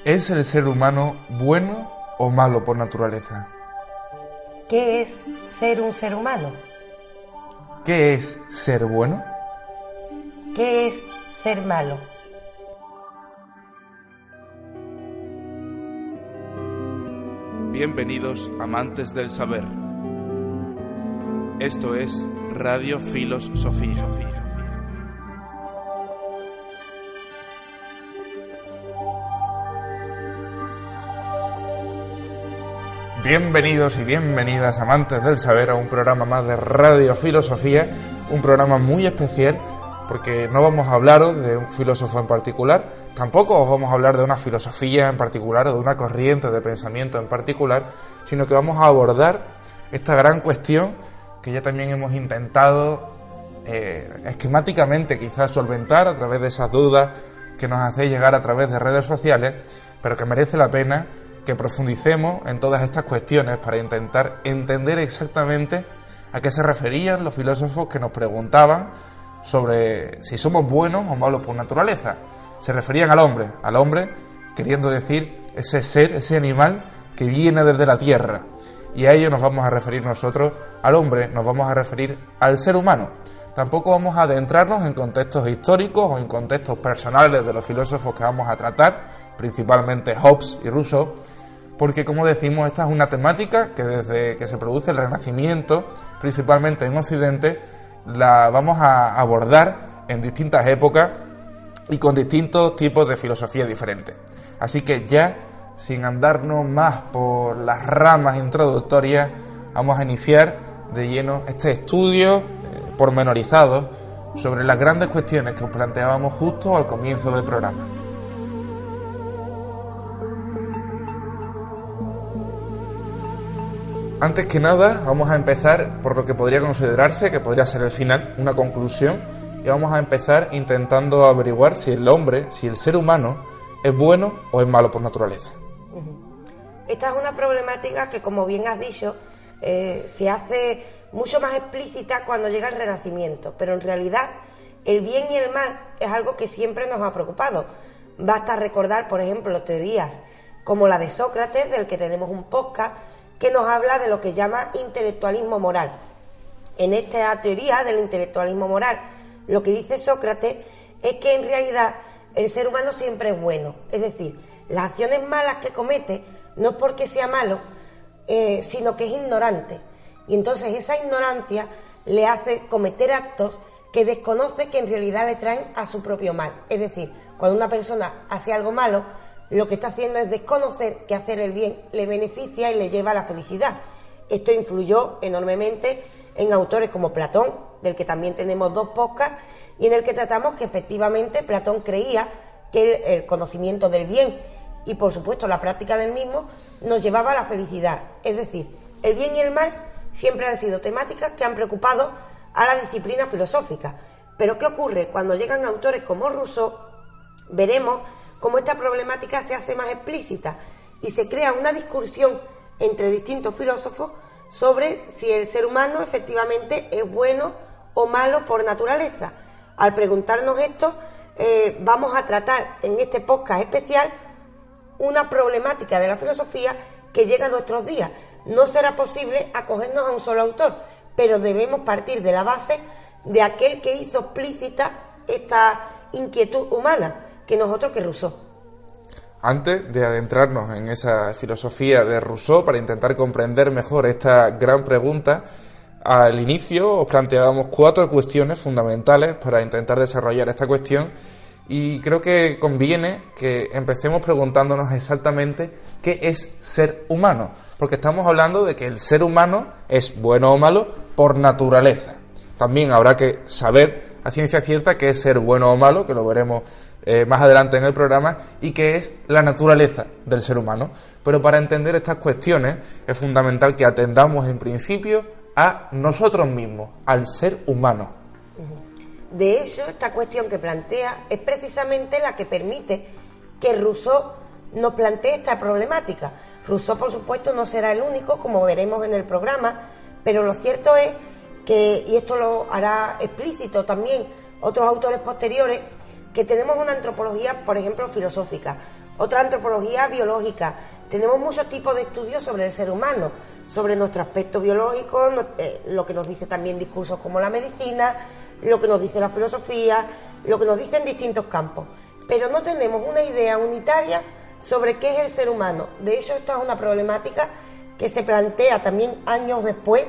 ¿Es el ser humano bueno o malo por naturaleza? ¿Qué es ser un ser humano? ¿Qué es ser bueno? ¿Qué es ser malo? Bienvenidos, amantes del saber. Esto es Radio Filosofía. Bienvenidos y bienvenidas, amantes del saber, a un programa más de Radio Filosofía, un programa muy especial porque no vamos a hablaros de un filósofo en particular, tampoco os vamos a hablar de una filosofía en particular o de una corriente de pensamiento en particular, sino que vamos a abordar esta gran cuestión que ya también hemos intentado esquemáticamente quizás solventar a través de esas dudas que nos hacéis llegar a través de redes sociales, pero que merece la pena que profundicemos en todas estas cuestiones para intentar entender exactamente a qué se referían los filósofos que nos preguntaban sobre si somos buenos o malos por naturaleza. Se referían al hombre queriendo decir ese ser, ese animal que viene desde la tierra. Y a ello nos vamos a referir nosotros, al hombre, nos vamos a referir al ser humano. Tampoco vamos a adentrarnos en contextos históricos o en contextos personales de los filósofos que vamos a tratar, principalmente Hobbes y Rousseau, porque, como decimos, esta es una temática que desde que se produce el Renacimiento, principalmente en Occidente, la vamos a abordar en distintas épocas y con distintos tipos de filosofía diferentes. Así que ya, sin andarnos más por las ramas introductorias, vamos a iniciar de lleno este estudio pormenorizado sobre las grandes cuestiones que os planteábamos justo al comienzo del programa. Antes que nada, vamos a empezar por lo que podría considerarse, que podría ser el final, una conclusión, y vamos a empezar intentando averiguar si el hombre, si el ser humano, es bueno o es malo por naturaleza. Esta es una problemática que, como bien has dicho, se hace mucho más explícita cuando llega el Renacimiento, pero en realidad el bien y el mal es algo que siempre nos ha preocupado. Basta recordar, por ejemplo, teorías como la de Sócrates, del que tenemos un podcast, que nos habla de lo que llama intelectualismo moral. En esta teoría del intelectualismo moral, lo que dice Sócrates es que en realidad el ser humano siempre es bueno, es decir, las acciones malas que comete no es porque sea malo, sino que es ignorante, y entonces esa ignorancia le hace cometer actos que desconoce que en realidad le traen a su propio mal. Es decir, cuando una persona hace algo malo, lo que está haciendo es desconocer que hacer el bien le beneficia y le lleva a la felicidad. Esto influyó enormemente en autores como Platón, del que también tenemos 2 podcasts, y en el que tratamos que efectivamente Platón creía que el conocimiento del bien y por supuesto la práctica del mismo nos llevaba a la felicidad. Es decir, el bien y el mal siempre han sido temáticas que han preocupado a la disciplina filosófica. Pero ¿qué ocurre? Cuando llegan autores como Rousseau, veremos cómo esta problemática se hace más explícita y se crea una discusión entre distintos filósofos sobre si el ser humano efectivamente es bueno o malo por naturaleza. Al preguntarnos esto, vamos a tratar en este podcast especial una problemática de la filosofía que llega a nuestros días. No será posible acogernos a un solo autor, pero debemos partir de la base de aquel que hizo explícita esta inquietud humana, que nosotros que Rousseau. Antes de adentrarnos en esa filosofía de Rousseau para intentar comprender mejor esta gran pregunta, al inicio os planteábamos 4 cuestiones fundamentales para intentar desarrollar esta cuestión, y creo que conviene que empecemos preguntándonos exactamente qué es ser humano, porque estamos hablando de que el ser humano es bueno o malo por naturaleza. También habrá que saber a ciencia cierta qué es ser bueno o malo, que lo veremos más adelante en el programa, y qué es la naturaleza del ser humano. Pero para entender estas cuestiones es fundamental que atendamos en principio a nosotros mismos, al ser humano. De hecho, esta cuestión que plantea es precisamente la que permite que Rousseau nos plantee esta problemática. Rousseau, por supuesto, no será el único, como veremos en el programa, pero lo cierto es que, y esto lo hará explícito también otros autores posteriores, que tenemos una antropología, por ejemplo, filosófica, otra antropología biológica. Tenemos muchos tipos de estudios sobre el ser humano, sobre nuestro aspecto biológico, lo que nos dice también discursos como la medicina, lo que nos dice la filosofía, lo que nos dicen distintos campos. Pero no tenemos una idea unitaria sobre qué es el ser humano. De hecho, esta es una problemática que se plantea también años después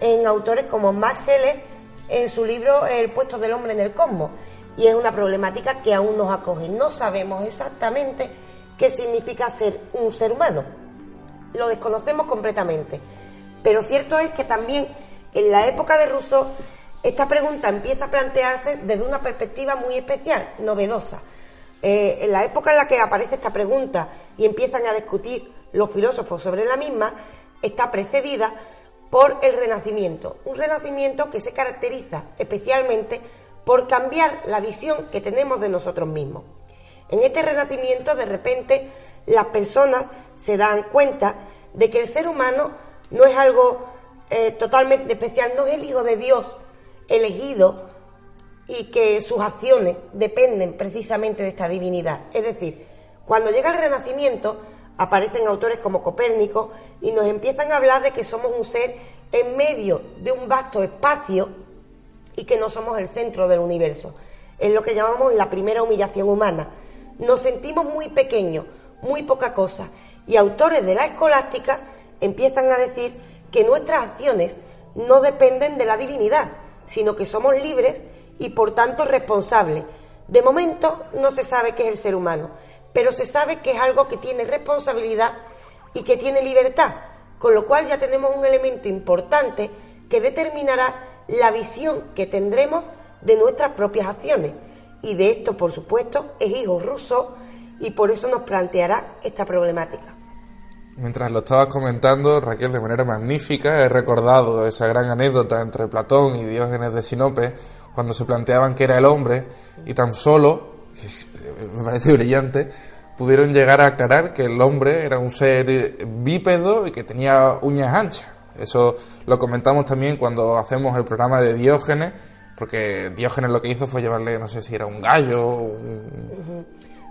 en autores como Max Scheler en su libro El puesto del hombre en el cosmos, y es una problemática que aún nos acoge. No sabemos exactamente qué significa ser un ser humano, lo desconocemos completamente, pero cierto es que también en la época de Rousseau esta pregunta empieza a plantearse desde una perspectiva muy especial, novedosa. En la época en la que aparece esta pregunta y empiezan a discutir los filósofos sobre la misma, está precedida por el Renacimiento, un Renacimiento que se caracteriza especialmente por cambiar la visión que tenemos de nosotros mismos. En este Renacimiento, de repente, las personas se dan cuenta de que el ser humano no es algo totalmente especial, no es el Hijo de Dios elegido y que sus acciones dependen precisamente de esta divinidad. Es decir, cuando llega el Renacimiento, aparecen autores como Copérnico y nos empiezan a hablar de que somos un ser en medio de un vasto espacio y que no somos el centro del universo. Es lo que llamamos la primera humillación humana. Nos sentimos muy pequeños, muy poca cosa, y autores de la escolástica empiezan a decir que nuestras acciones no dependen de la divinidad, sino que somos libres y por tanto responsables. De momento no se sabe qué es el ser humano, pero se sabe que es algo que tiene responsabilidad y que tiene libertad, con lo cual ya tenemos un elemento importante que determinará la visión que tendremos de nuestras propias acciones. Y de esto, por supuesto, es hijo Rousseau y por eso nos planteará esta problemática. Mientras lo estabas comentando, Raquel, de manera magnífica, he recordado esa gran anécdota entre Platón y Diógenes de Sinope, cuando se planteaban que era el hombre, y tan solo, me parece brillante, pudieron llegar a aclarar que el hombre era un ser bípedo y que tenía uñas anchas. Eso lo comentamos también cuando hacemos el programa de Diógenes, porque Diógenes lo que hizo fue llevarle, no sé si era un gallo.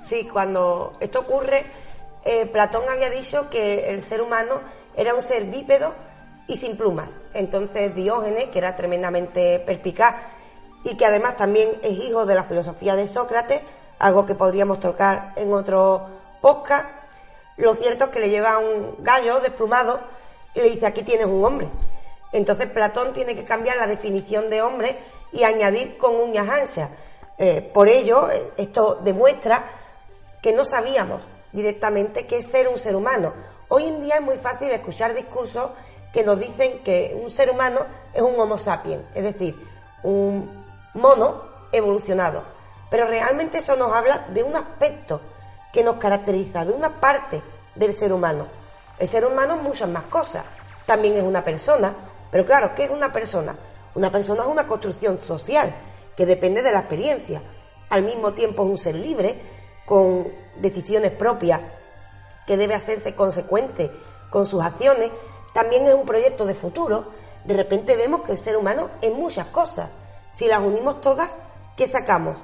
Sí, cuando esto ocurre, Platón había dicho que el ser humano era un ser bípedo y sin plumas. Entonces Diógenes, que era tremendamente perspicaz y que además también es hijo de la filosofía de Sócrates, algo que podríamos tocar en otro podcast, lo cierto es que le lleva un gallo desplumado y le dice: aquí tienes un hombre. Entonces Platón tiene que cambiar la definición de hombre y añadir con uñas anchas. Por ello, esto demuestra que no sabíamos directamente qué es ser un ser humano. Hoy en día es muy fácil escuchar discursos que nos dicen que un ser humano es un homo sapiens, es decir, un mono evolucionado. Pero realmente eso nos habla de un aspecto que nos caracteriza, de una parte del ser humano. El ser humano es muchas más cosas. También es una persona. Pero claro, ¿qué es una persona? Una persona es una construcción social que depende de la experiencia. Al mismo tiempo es un ser libre, con decisiones propias, que debe hacerse consecuente con sus acciones. También es un proyecto de futuro. De repente vemos que el ser humano es muchas cosas. Si las unimos todas, ¿qué sacamos?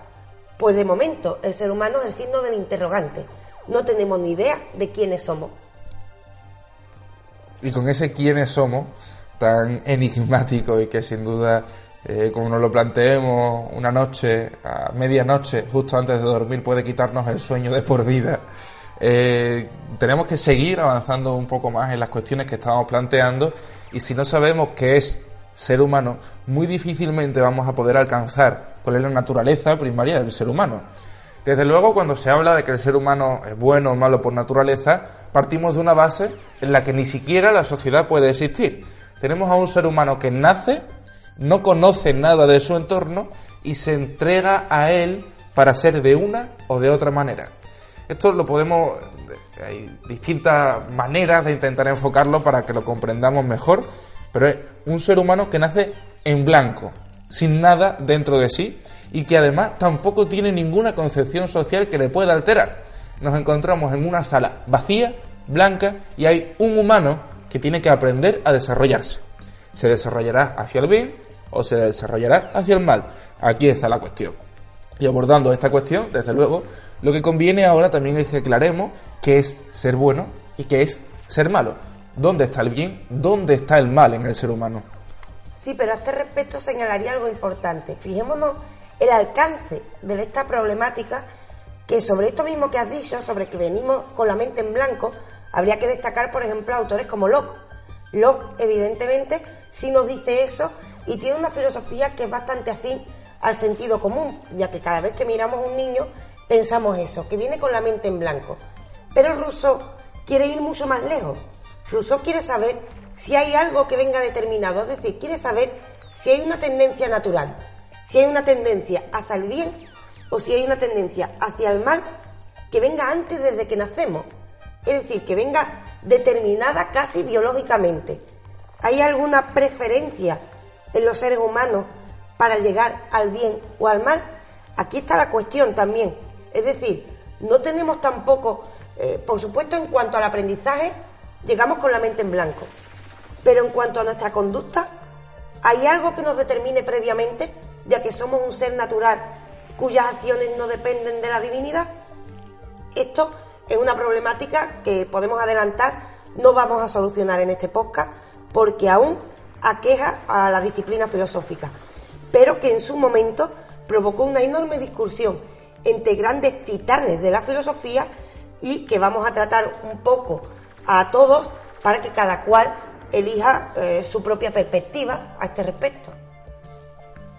Pues de momento el ser humano es el signo del interrogante. No tenemos ni idea de quiénes somos. Y con ese quiénes somos tan enigmático y que sin duda, como nos lo planteemos una noche, a medianoche, justo antes de dormir, puede quitarnos el sueño de por vida, tenemos que seguir avanzando un poco más en las cuestiones que estábamos planteando, y si no sabemos qué es ser humano, muy difícilmente vamos a poder alcanzar cuál es la naturaleza primaria del ser humano. Desde luego, cuando se habla de que el ser humano es bueno o malo por naturaleza, partimos de una base en la que ni siquiera la sociedad puede existir. Tenemos a un ser humano que nace, no conoce nada de su entorno y se entrega a él para ser de una o de otra manera. Esto lo podemos... hay distintas maneras de intentar enfocarlo para que lo comprendamos mejor, pero es un ser humano que nace en blanco, sin nada dentro de sí, y que además tampoco tiene ninguna concepción social que le pueda alterar. Nos encontramos en una sala vacía, blanca, y hay un humano que tiene que aprender a desarrollarse. ¿Se desarrollará hacia el bien o se desarrollará hacia el mal? Aquí está la cuestión. Y abordando esta cuestión, desde luego, Lo que conviene ahora también es que aclaremos qué es ser bueno y qué es ser malo. ¿Dónde está el bien? ¿Dónde está el mal en el ser humano? Sí, pero a este respecto señalaría algo importante. Fijémonos el alcance de esta problemática, que sobre esto mismo que has dicho, sobre que venimos con la mente en blanco, habría que destacar, por ejemplo, autores como Locke. Locke, evidentemente, sí nos dice eso y tiene una filosofía que es bastante afín al sentido común, ya que cada vez que miramos a un niño pensamos eso, que viene con la mente en blanco. Pero Rousseau quiere ir mucho más lejos. Rousseau quiere saber si hay algo que venga determinado, es decir, quiere saber si hay una tendencia natural, si hay una tendencia hacia el bien o si hay una tendencia hacia el mal que venga antes desde que nacemos, es decir, que venga determinada casi biológicamente. ¿Hay alguna preferencia en los seres humanos para llegar al bien o al mal? Aquí está la cuestión también, es decir, no tenemos tampoco, por supuesto, en cuanto al aprendizaje, llegamos con la mente en blanco, pero en cuanto a nuestra conducta, ¿hay algo que nos determine previamente, ya que somos un ser natural cuyas acciones no dependen de la divinidad? Esto es una problemática que podemos adelantar, no vamos a solucionar en este podcast, porque aún aqueja a la disciplina filosófica, pero que en su momento provocó una enorme discusión entre grandes titanes de la filosofía y que vamos a tratar un poco a todos para que cada cual elija su propia perspectiva a este respecto.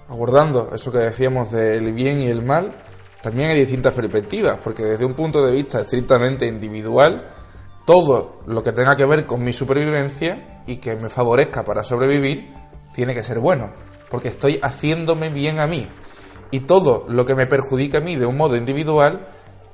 Abordando eso que decíamos del bien y el mal, también hay distintas perspectivas, porque desde un punto de vista estrictamente individual, todo lo que tenga que ver con mi supervivencia y que me favorezca para sobrevivir, tiene que ser bueno, porque estoy haciéndome bien a mí. Y todo lo que me perjudica a mí de un modo individual,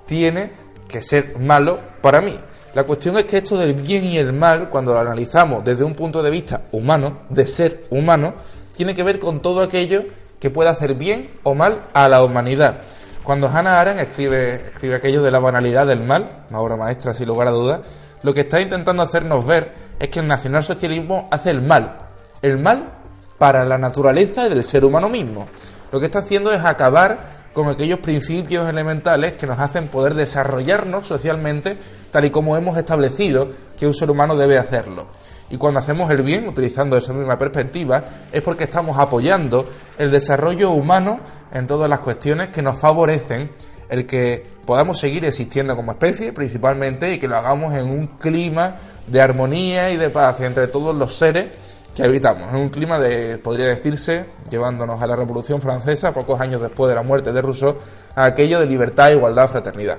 tiene que ser malo para mí. La cuestión es que esto del bien y el mal, cuando lo analizamos desde un punto de vista humano, de ser humano, tiene que ver con todo aquello que pueda hacer bien o mal a la humanidad. Cuando Hannah Arendt escribe aquello de la banalidad del mal, una obra maestra sin lugar a dudas, lo que está intentando hacernos ver es que el nacionalsocialismo hace el mal para la naturaleza del ser humano mismo. Lo que está haciendo es acabar con aquellos principios elementales que nos hacen poder desarrollarnos socialmente tal y como hemos establecido que un ser humano debe hacerlo. Y cuando hacemos el bien, utilizando esa misma perspectiva, es porque estamos apoyando el desarrollo humano en todas las cuestiones que nos favorecen el que podamos seguir existiendo como especie, principalmente, y que lo hagamos en un clima de armonía y de paz entre todos los seres que habitamos, en un clima de, podría decirse, llevándonos a la Revolución Francesa, pocos años después de la muerte de Rousseau, a aquello de libertad, igualdad, fraternidad.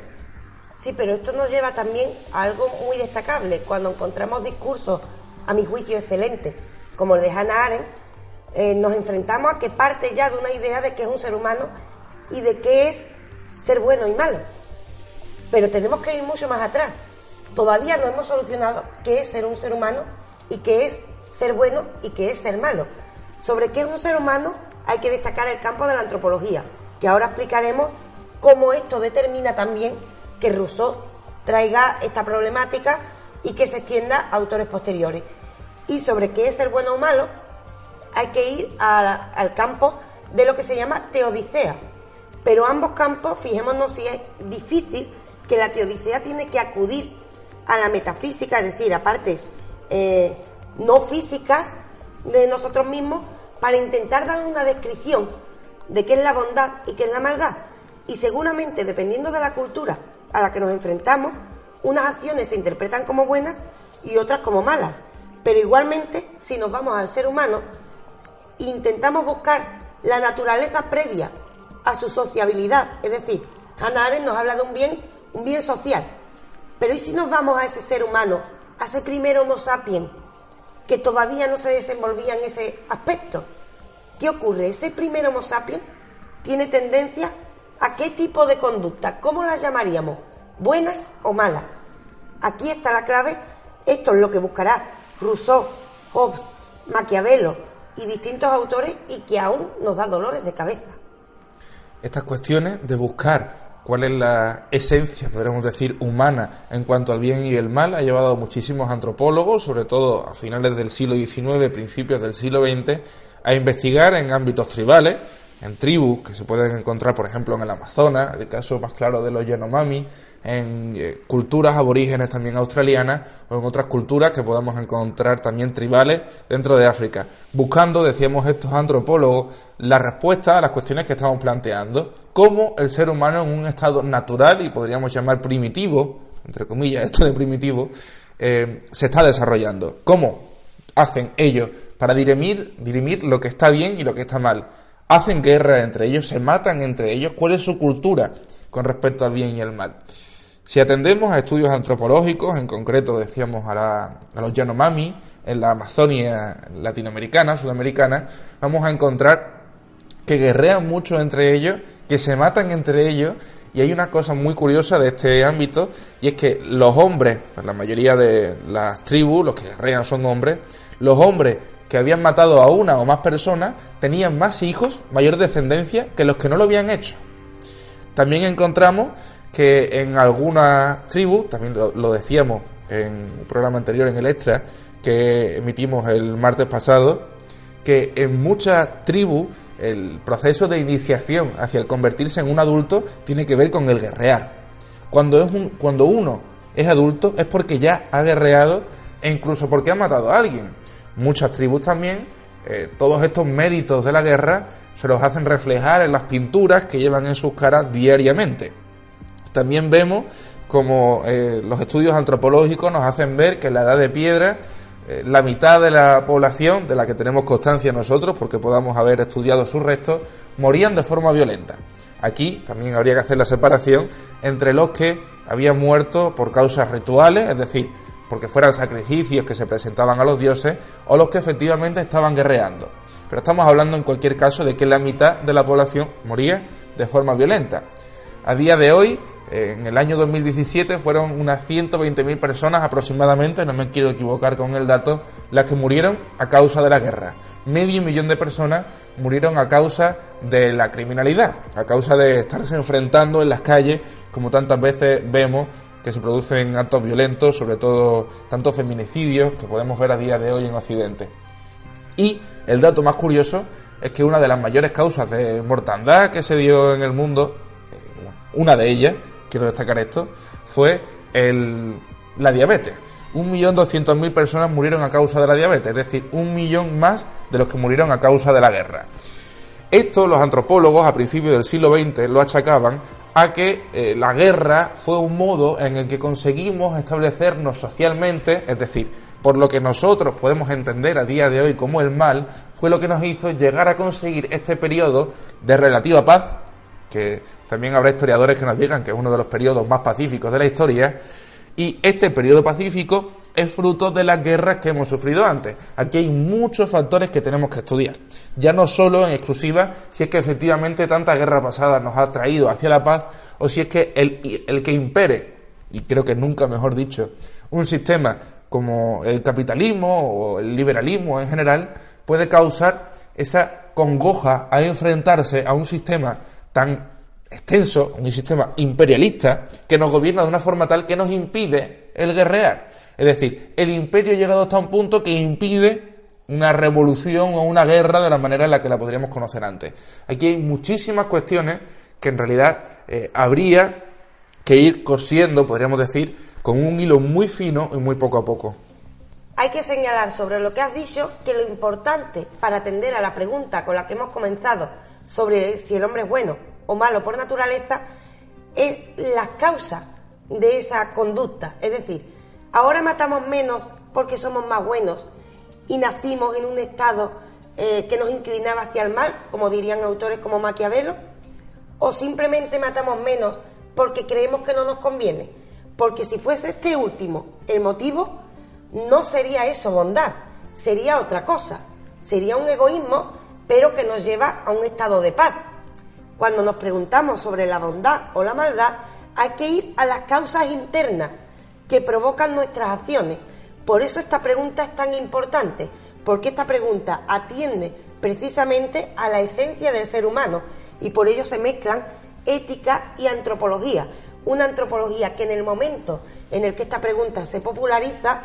Sí, pero esto nos lleva también a algo muy destacable. Cuando encontramos discursos, a mi juicio, excelentes, como el de Hannah Arendt, nos enfrentamos a que parte ya de una idea de qué es un ser humano y de qué es ser bueno y malo. Pero tenemos que ir mucho más atrás. Todavía no hemos solucionado qué es ser un ser humano y qué es ser bueno y qué es ser malo. Sobre qué es un ser humano hay que destacar el campo de la antropología, que ahora explicaremos cómo esto determina también que Rousseau traiga esta problemática y que se extienda a autores posteriores. Y sobre qué es ser bueno o malo hay que ir al campo de lo que se llama teodicea. Pero ambos campos, fijémonos si es difícil que la teodicea tiene que acudir a la metafísica, es decir, a partes no físicas de nosotros mismos, para intentar dar una descripción de qué es la bondad y qué es la maldad. Y seguramente, dependiendo de la cultura a la que nos enfrentamos, unas acciones se interpretan como buenas y otras como malas. Pero igualmente, si nos vamos al ser humano, intentamos buscar la naturaleza previa a su sociabilidad, es decir, Hannah Arendt nos habla de un bien social. Pero ¿y si nos vamos a ese ser humano, a ese primer Homo sapiens, que todavía no se desenvolvía en ese aspecto? ¿Qué ocurre? Ese primer Homo sapiens tiene tendencia a qué tipo de conducta, ¿cómo las llamaríamos? ¿Buenas o malas? Aquí está la clave. Esto es lo que buscará Rousseau, Hobbes, Maquiavelo y distintos autores, y que aún nos da dolores de cabeza. Estas cuestiones de buscar cuál es la esencia, podríamos decir, humana en cuanto al bien y el mal, ha llevado a muchísimos antropólogos, sobre todo a finales del siglo XIX, principios del siglo XX, a investigar en ámbitos tribales, en tribus que se pueden encontrar, por ejemplo, en el Amazonas, el caso más claro de los Yanomami, en culturas aborígenes también australianas o en otras culturas que podemos encontrar también tribales dentro de África, buscando, decíamos estos antropólogos, la respuesta a las cuestiones que estamos planteando, cómo el ser humano en un estado natural y podríamos llamar primitivo, entre comillas, esto de primitivo, se está desarrollando. ¿Cómo hacen ellos para dirimir lo que está bien y lo que está mal? Hacen guerra entre ellos, se matan entre ellos. ¿Cuál es su cultura con respecto al bien y el mal? Si atendemos a estudios antropológicos, en concreto decíamos a los Yanomami en la Amazonia latinoamericana, sudamericana, vamos a encontrar que guerrean mucho entre ellos, que se matan entre ellos. Y hay una cosa muy curiosa de este ámbito, y es que los hombres, la mayoría de las tribus, los que guerrean son hombres, los hombres que habían matado a una o más personas tenían más hijos, mayor descendencia, que los que no lo habían hecho. También encontramos que en algunas tribus, también lo decíamos en un programa anterior, en el Extra, que emitimos el martes pasado, que en muchas tribus el proceso de iniciación hacia el convertirse en un adulto tiene que ver con el guerrear. Cuando uno es adulto es porque ya ha guerreado e incluso porque ha matado a alguien. Muchas tribus también, todos estos méritos de la guerra se los hacen reflejar en las pinturas que llevan en sus caras diariamente. También vemos como los estudios antropológicos nos hacen ver que en la Edad de Piedra la mitad de la población, de la que tenemos constancia nosotros, porque podamos haber estudiado sus restos, morían de forma violenta. Aquí también habría que hacer la separación entre los que habían muerto por causas rituales, es decir, porque fueran sacrificios que se presentaban a los dioses, o los que efectivamente estaban guerreando. Pero estamos hablando en cualquier caso de que la mitad de la población moría de forma violenta. A día de hoy, en el año 2017, fueron unas 120.000 personas aproximadamente, no me quiero equivocar con el dato, las que murieron a causa de la guerra. 500.000 de personas murieron a causa de la criminalidad, a causa de estarse enfrentando en las calles, como tantas veces vemos que se producen actos violentos, sobre todo tantos feminicidios que podemos ver a día de hoy en Occidente. Y el dato más curioso es que una de las mayores causas de mortandad que se dio en el mundo, una de ellas, quiero destacar esto, fue la diabetes. 1.200.000 personas murieron a causa de la diabetes, es decir, 1 millón más de los que murieron a causa de la guerra. Esto los antropólogos a principios del siglo XX lo achacaban a que la guerra fue un modo en el que conseguimos establecernos socialmente, es decir, por lo que nosotros podemos entender a día de hoy como el mal, fue lo que nos hizo llegar a conseguir este periodo de relativa paz, que también habrá historiadores que nos digan que es uno de los periodos más pacíficos de la historia, y este periodo pacífico es fruto de las guerras que hemos sufrido antes. Aquí hay muchos factores que tenemos que estudiar, ya no solo en exclusiva si es que efectivamente tanta guerra pasada nos ha traído hacia la paz, o si es que el que impere, y creo que nunca mejor dicho, un sistema como el capitalismo o el liberalismo en general, puede causar esa congoja a enfrentarse a un sistema tan extenso, un sistema imperialista que nos gobierna de una forma tal que nos impide el guerrear. Es decir, el imperio ha llegado hasta un punto que impide una revolución o una guerra de la manera en la que la podríamos conocer antes. Aquí hay muchísimas cuestiones que en realidad habría que ir cosiendo, podríamos decir, con un hilo muy fino y muy poco a poco. Hay que señalar sobre lo que has dicho que lo importante para atender a la pregunta con la que hemos comenzado sobre si el hombre es bueno o malo por naturaleza es las causas de esa conducta. Es decir, ahora matamos menos porque somos más buenos y nacimos en un estado que nos inclinaba hacia el mal, como dirían autores como Maquiavelo, o simplemente matamos menos porque creemos que no nos conviene. Porque si fuese este último el motivo, no sería eso bondad, sería otra cosa, sería un egoísmo, pero que nos lleva a un estado de paz. Cuando nos preguntamos sobre la bondad o la maldad, hay que ir a las causas internas que provocan nuestras acciones. Por eso esta pregunta es tan importante, porque esta pregunta atiende precisamente a la esencia del ser humano y por ello se mezclan ética y antropología. Una antropología que en el momento en el que esta pregunta se populariza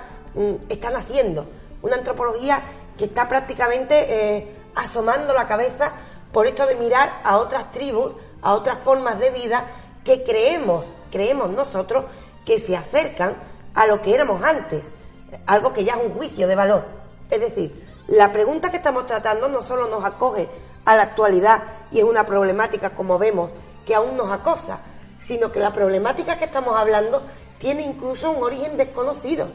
está naciendo. Una antropología que está prácticamente asomando la cabeza por esto de mirar a otras tribus, a otras formas de vida que creemos nosotros que se acercan a lo que éramos antes, algo que ya es un juicio de valor. Es decir, la pregunta que estamos tratando no solo nos acoge a la actualidad y es una problemática, como vemos, que aún nos acosa, sino que la problemática que estamos hablando tiene incluso un origen desconocido.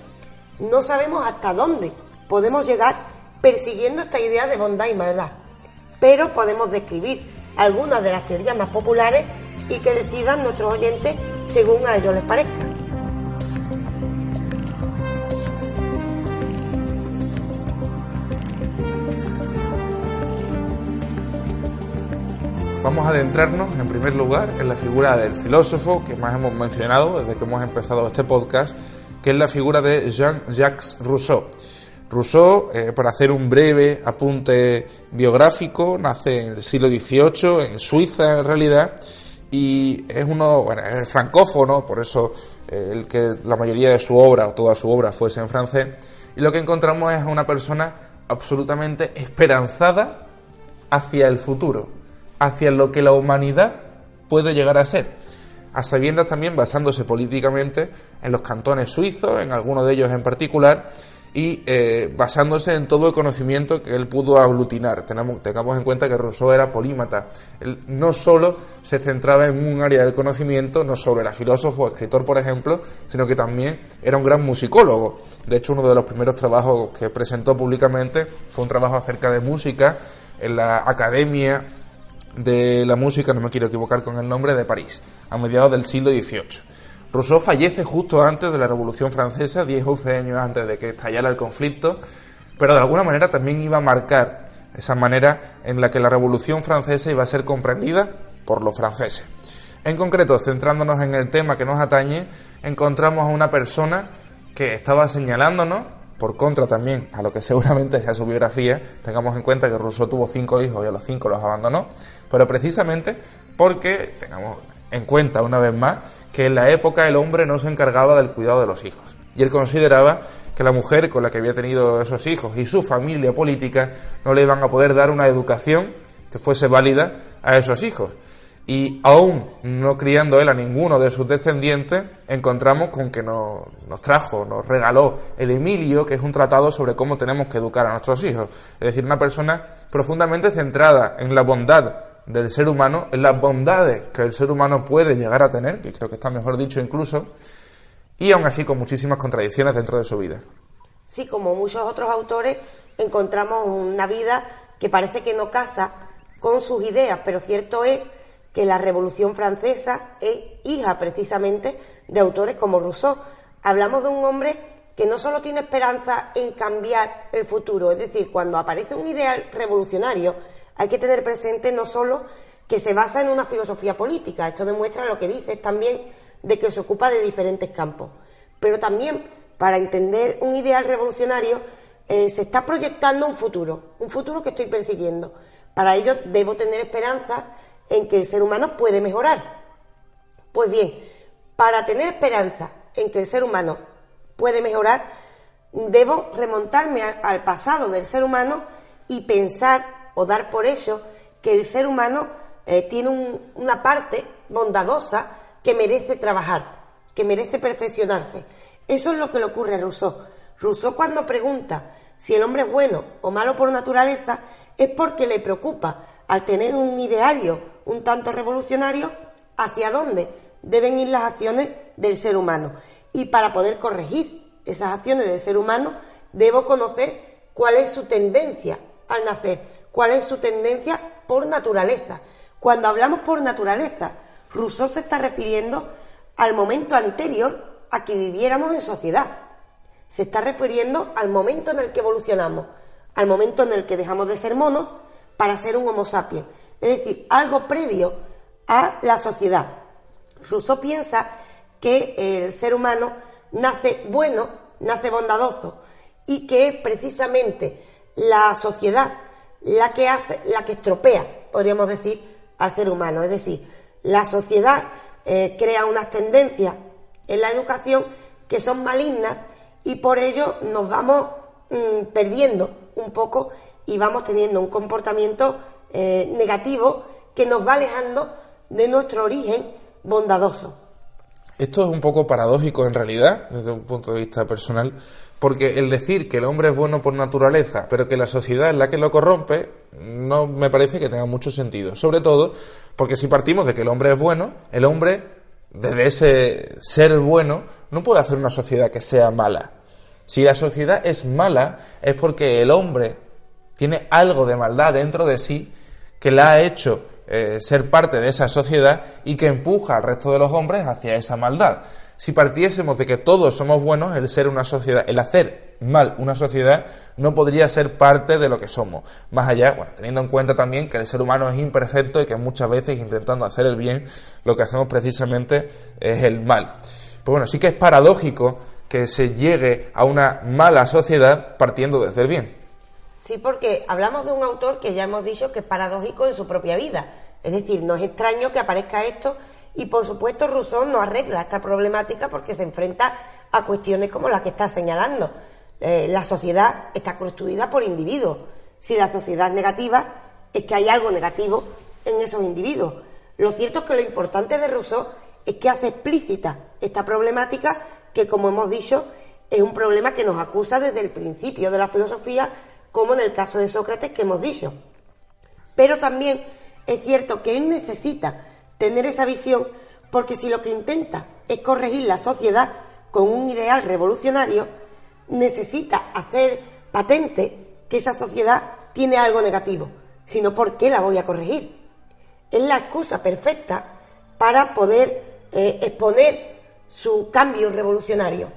No sabemos hasta dónde podemos llegar persiguiendo esta idea de bondad y maldad, pero podemos describir algunas de las teorías más populares y que decidan nuestros oyentes según a ellos les parezca. Vamos a adentrarnos en primer lugar en la figura del filósofo que más hemos mencionado desde que hemos empezado este podcast, que es la figura de Jean-Jacques Rousseau. Rousseau, para hacer un breve apunte biográfico, nace en el siglo XVIII, en Suiza en realidad, y es es francófono, por eso el que la mayoría de su obra o toda su obra fuese en francés, y lo que encontramos es una persona absolutamente esperanzada hacia el futuro, hacia lo que la humanidad puede llegar a ser, a sabiendas también basándose políticamente en los cantones suizos, en algunos de ellos en particular, y basándose en todo el conocimiento que él pudo aglutinar. Tengamos en cuenta que Rousseau era polímata. Él no solo se centraba en un área del conocimiento, no solo era filósofo o escritor, por ejemplo, sino que también era un gran musicólogo. De hecho, uno de los primeros trabajos que presentó públicamente fue un trabajo acerca de música en la Academia de la Música, no me quiero equivocar con el nombre, de París, a mediados del siglo XVIII. Rousseau fallece justo antes de la Revolución Francesa, 10 o 11 años antes de que estallara el conflicto, pero de alguna manera también iba a marcar esa manera en la que la Revolución Francesa iba a ser comprendida por los franceses. En concreto, centrándonos en el tema que nos atañe, encontramos a una persona que estaba señalándonos, por contra también a lo que seguramente sea su biografía. Tengamos en cuenta que Rousseau tuvo 5 hijos y a los 5 los abandonó, pero precisamente porque tengamos en cuenta una vez más que en la época el hombre no se encargaba del cuidado de los hijos, y él consideraba que la mujer con la que había tenido esos hijos y su familia política no le iban a poder dar una educación que fuese válida a esos hijos. Y aún no criando él a ninguno de sus descendientes, encontramos con que nos regaló el Emilio, que es un tratado sobre cómo tenemos que educar a nuestros hijos. Es decir, una persona profundamente centrada en la bondad del ser humano, en las bondades que el ser humano puede llegar a tener, que creo que está mejor dicho incluso, y aún así con muchísimas contradicciones dentro de su vida. Sí, como muchos otros autores, encontramos una vida que parece que no casa con sus ideas, pero cierto es que la Revolución Francesa es hija precisamente de autores como Rousseau. Hablamos de un hombre que no solo tiene esperanza en cambiar el futuro, es decir, cuando aparece un ideal revolucionario, hay que tener presente no solo que se basa en una filosofía política, esto demuestra lo que dices también de que se ocupa de diferentes campos, pero también para entender un ideal revolucionario se está proyectando un futuro que estoy persiguiendo. Para ello debo tener esperanza en que el ser humano puede mejorar. Pues bien, para tener esperanza en que el ser humano puede mejorar, debo remontarme al pasado del ser humano y pensar o dar por hecho que el ser humano tiene una parte bondadosa que merece trabajar, que merece perfeccionarse. Eso es lo que le ocurre a Rousseau. Rousseau, cuando pregunta si el hombre es bueno o malo por naturaleza, es porque le preocupa, al tener un ideario un tanto revolucionario, hacia dónde deben ir las acciones del ser humano. Y para poder corregir esas acciones del ser humano, debo conocer cuál es su tendencia al nacer, cuál es su tendencia por naturaleza. Cuando hablamos por naturaleza, Rousseau se está refiriendo al momento anterior a que viviéramos en sociedad. Se está refiriendo al momento en el que evolucionamos, al momento en el que dejamos de ser monos para ser un homo sapiens, es decir, algo previo a la sociedad. Rousseau piensa que el ser humano nace bueno, nace bondadoso, y que es precisamente la sociedad la que estropea, podríamos decir, al ser humano. Es decir, la sociedad crea unas tendencias en la educación que son malignas y por ello nos vamos perdiendo un poco y vamos teniendo un comportamiento negativo que nos va alejando de nuestro origen bondadoso. Esto es un poco paradójico en realidad, desde un punto de vista personal, porque el decir que el hombre es bueno por naturaleza, pero que la sociedad es la que lo corrompe, no me parece que tenga mucho sentido. Sobre todo porque si partimos de que el hombre es bueno, el hombre, desde ese ser bueno, no puede hacer una sociedad que sea mala. Si la sociedad es mala, es porque el hombre tiene algo de maldad dentro de sí que la ha hecho ser parte de esa sociedad y que empuja al resto de los hombres hacia esa maldad. Si partiésemos de que todos somos buenos, el ser una sociedad, el hacer mal una sociedad, no podría ser parte de lo que somos. Más allá, bueno, teniendo en cuenta también que el ser humano es imperfecto y que muchas veces intentando hacer el bien, lo que hacemos precisamente es el mal. Pues bueno, sí que es paradójico que se llegue a una mala sociedad partiendo desde el bien. Sí, porque hablamos de un autor que ya hemos dicho que es paradójico en su propia vida. Es decir, no es extraño que aparezca esto y, por supuesto, Rousseau no arregla esta problemática porque se enfrenta a cuestiones como las que está señalando. La sociedad está construida por individuos. Si la sociedad es negativa, es que hay algo negativo en esos individuos. Lo cierto es que lo importante de Rousseau es que hace explícita esta problemática que, como hemos dicho, es un problema que nos acusa desde el principio de la filosofía, como en el caso de Sócrates que hemos dicho. Pero también es cierto que él necesita tener esa visión porque si lo que intenta es corregir la sociedad con un ideal revolucionario, necesita hacer patente que esa sociedad tiene algo negativo, sino ¿por qué la voy a corregir? Es la excusa perfecta para poder exponer su cambio revolucionario.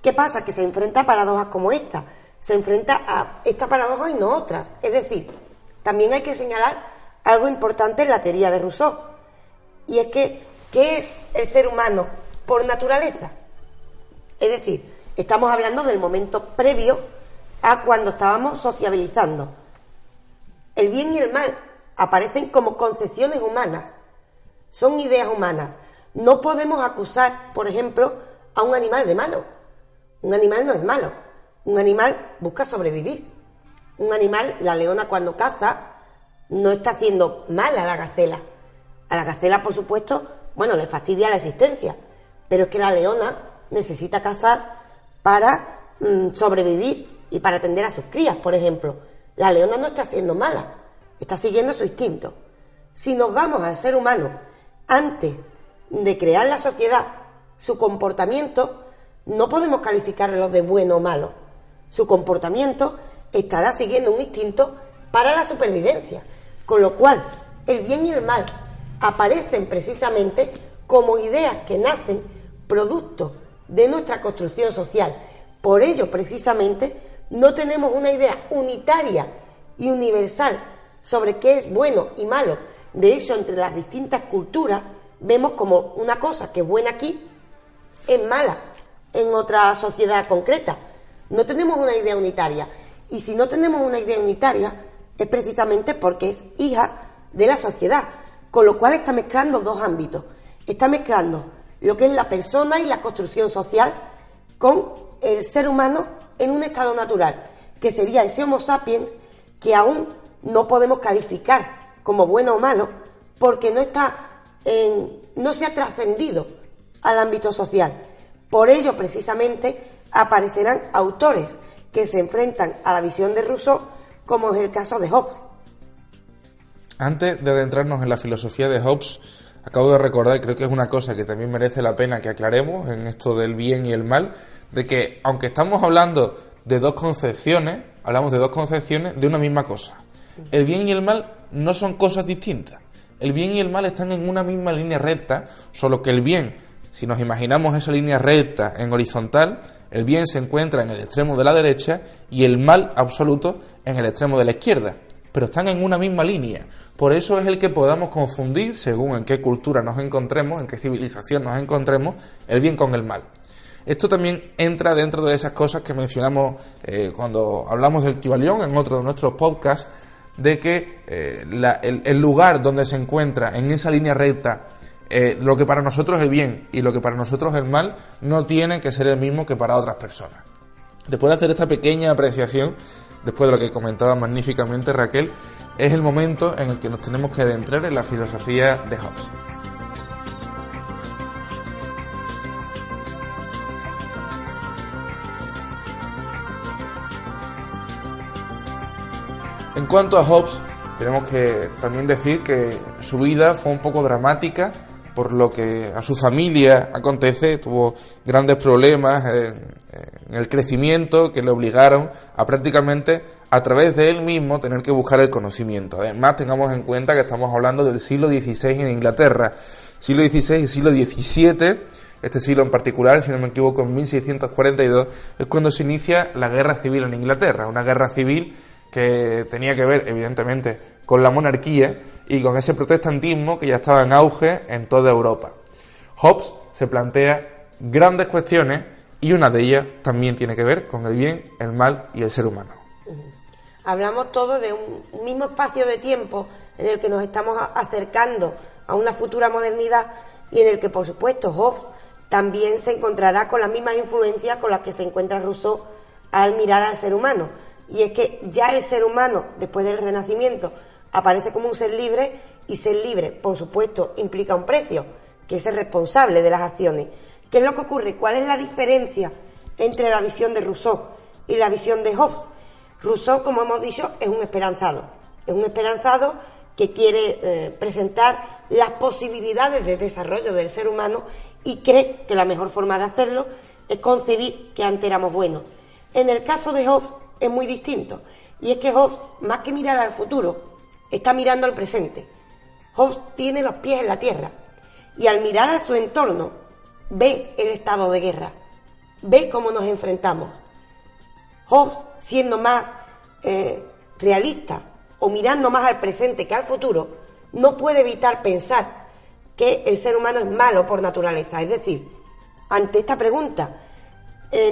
¿Qué pasa? Que se enfrenta a paradojas como esta. Se enfrenta a esta paradoja y no otras. Es decir, también hay que señalar algo importante en la teoría de Rousseau. Y es que, ¿qué es el ser humano por naturaleza? Es decir, estamos hablando del momento previo a cuando estábamos sociabilizando. El bien y el mal aparecen como concepciones humanas. Son ideas humanas. No podemos acusar, por ejemplo, a un animal de malo. Un animal no es malo. Un animal busca sobrevivir. Un animal, la leona cuando caza, no está haciendo mal a la gacela. A la gacela, por supuesto, bueno, le fastidia la existencia. Pero es que la leona necesita cazar para sobrevivir y para atender a sus crías, por ejemplo. La leona no está siendo mala, está siguiendo su instinto. Si nos vamos al ser humano antes de crear la sociedad, su comportamiento no podemos calificarlo de bueno o malo. Su comportamiento estará siguiendo un instinto para la supervivencia, con lo cual el bien y el mal aparecen precisamente como ideas que nacen producto de nuestra construcción social. Por ello, precisamente, no tenemos una idea unitaria y universal sobre qué es bueno y malo. De hecho, entre las distintas culturas vemos como una cosa que es buena aquí es mala en otra sociedad concreta. No tenemos una idea unitaria. Y si no tenemos una idea unitaria, es precisamente porque es hija de la sociedad. Con lo cual está mezclando dos ámbitos. Está mezclando lo que es la persona y la construcción social con el ser humano en un estado natural, que sería ese Homo sapiens que aún no podemos calificar como bueno o malo, porque no se ha trascendido al ámbito social. Por ello, precisamente, aparecerán autores que se enfrentan a la visión de Rousseau, como es el caso de Hobbes. Antes de adentrarnos en la filosofía de Hobbes, acabo de recordar, creo que es una cosa que también merece la pena que aclaremos en esto del bien y el mal, de que aunque estamos hablando de dos concepciones, hablamos de dos concepciones de una misma cosa. El bien y el mal no son cosas distintas. El bien y el mal están en una misma línea recta, solo que el bien, si nos imaginamos esa línea recta en horizontal, el bien se encuentra en el extremo de la derecha y el mal absoluto en el extremo de la izquierda. Pero están en una misma línea. Por eso es el que podamos confundir, según en qué cultura nos encontremos, en qué civilización nos encontremos, el bien con el mal. Esto también entra dentro de esas cosas que mencionamos cuando hablamos del Kybalión en otro de nuestros podcasts, de que el lugar donde se encuentra en esa línea recta lo que para nosotros es el bien y lo que para nosotros es el mal no tiene que ser el mismo que para otras personas. Después de hacer esta pequeña apreciación, después de lo que comentaba magníficamente Raquel, es el momento en el que nos tenemos que adentrar en la filosofía de Hobbes. En cuanto a Hobbes, tenemos que también decir que su vida fue un poco dramática, por lo que a su familia acontece, tuvo grandes problemas en el crecimiento que le obligaron a prácticamente a través de él mismo tener que buscar el conocimiento. Además, tengamos en cuenta que estamos hablando del siglo XVI en Inglaterra, siglo XVI y siglo XVII. Este siglo en particular, si no me equivoco, en 1642 es cuando se inicia la guerra civil en Inglaterra, una guerra civil que tenía que ver, evidentemente, con la monarquía y con ese protestantismo que ya estaba en auge en toda Europa. Hobbes se plantea grandes cuestiones y una de ellas también tiene que ver con el bien, el mal y el ser humano. Hablamos todos de un mismo espacio de tiempo en el que nos estamos acercando a una futura modernidad y en el que, por supuesto, Hobbes también se encontrará con las mismas influencias con las que se encuentra Rousseau al mirar al ser humano. Y es que ya el ser humano, después del Renacimiento, aparece como un ser libre, y ser libre, por supuesto, implica un precio, que es el responsable de las acciones. ¿Qué es lo que ocurre? ¿Cuál es la diferencia entre la visión de Rousseau y la visión de Hobbes? Rousseau, como hemos dicho, es un esperanzado que quiere presentar las posibilidades de desarrollo del ser humano y cree que la mejor forma de hacerlo es concebir que antes éramos buenos. En el caso de Hobbes es muy distinto, y es que Hobbes, más que mirar al futuro, está mirando al presente. Hobbes tiene los pies en la tierra y al mirar a su entorno ve el estado de guerra, ve cómo nos enfrentamos. Hobbes, siendo más realista o mirando más al presente que al futuro, no puede evitar pensar que el ser humano es malo por naturaleza. Es decir, ante esta pregunta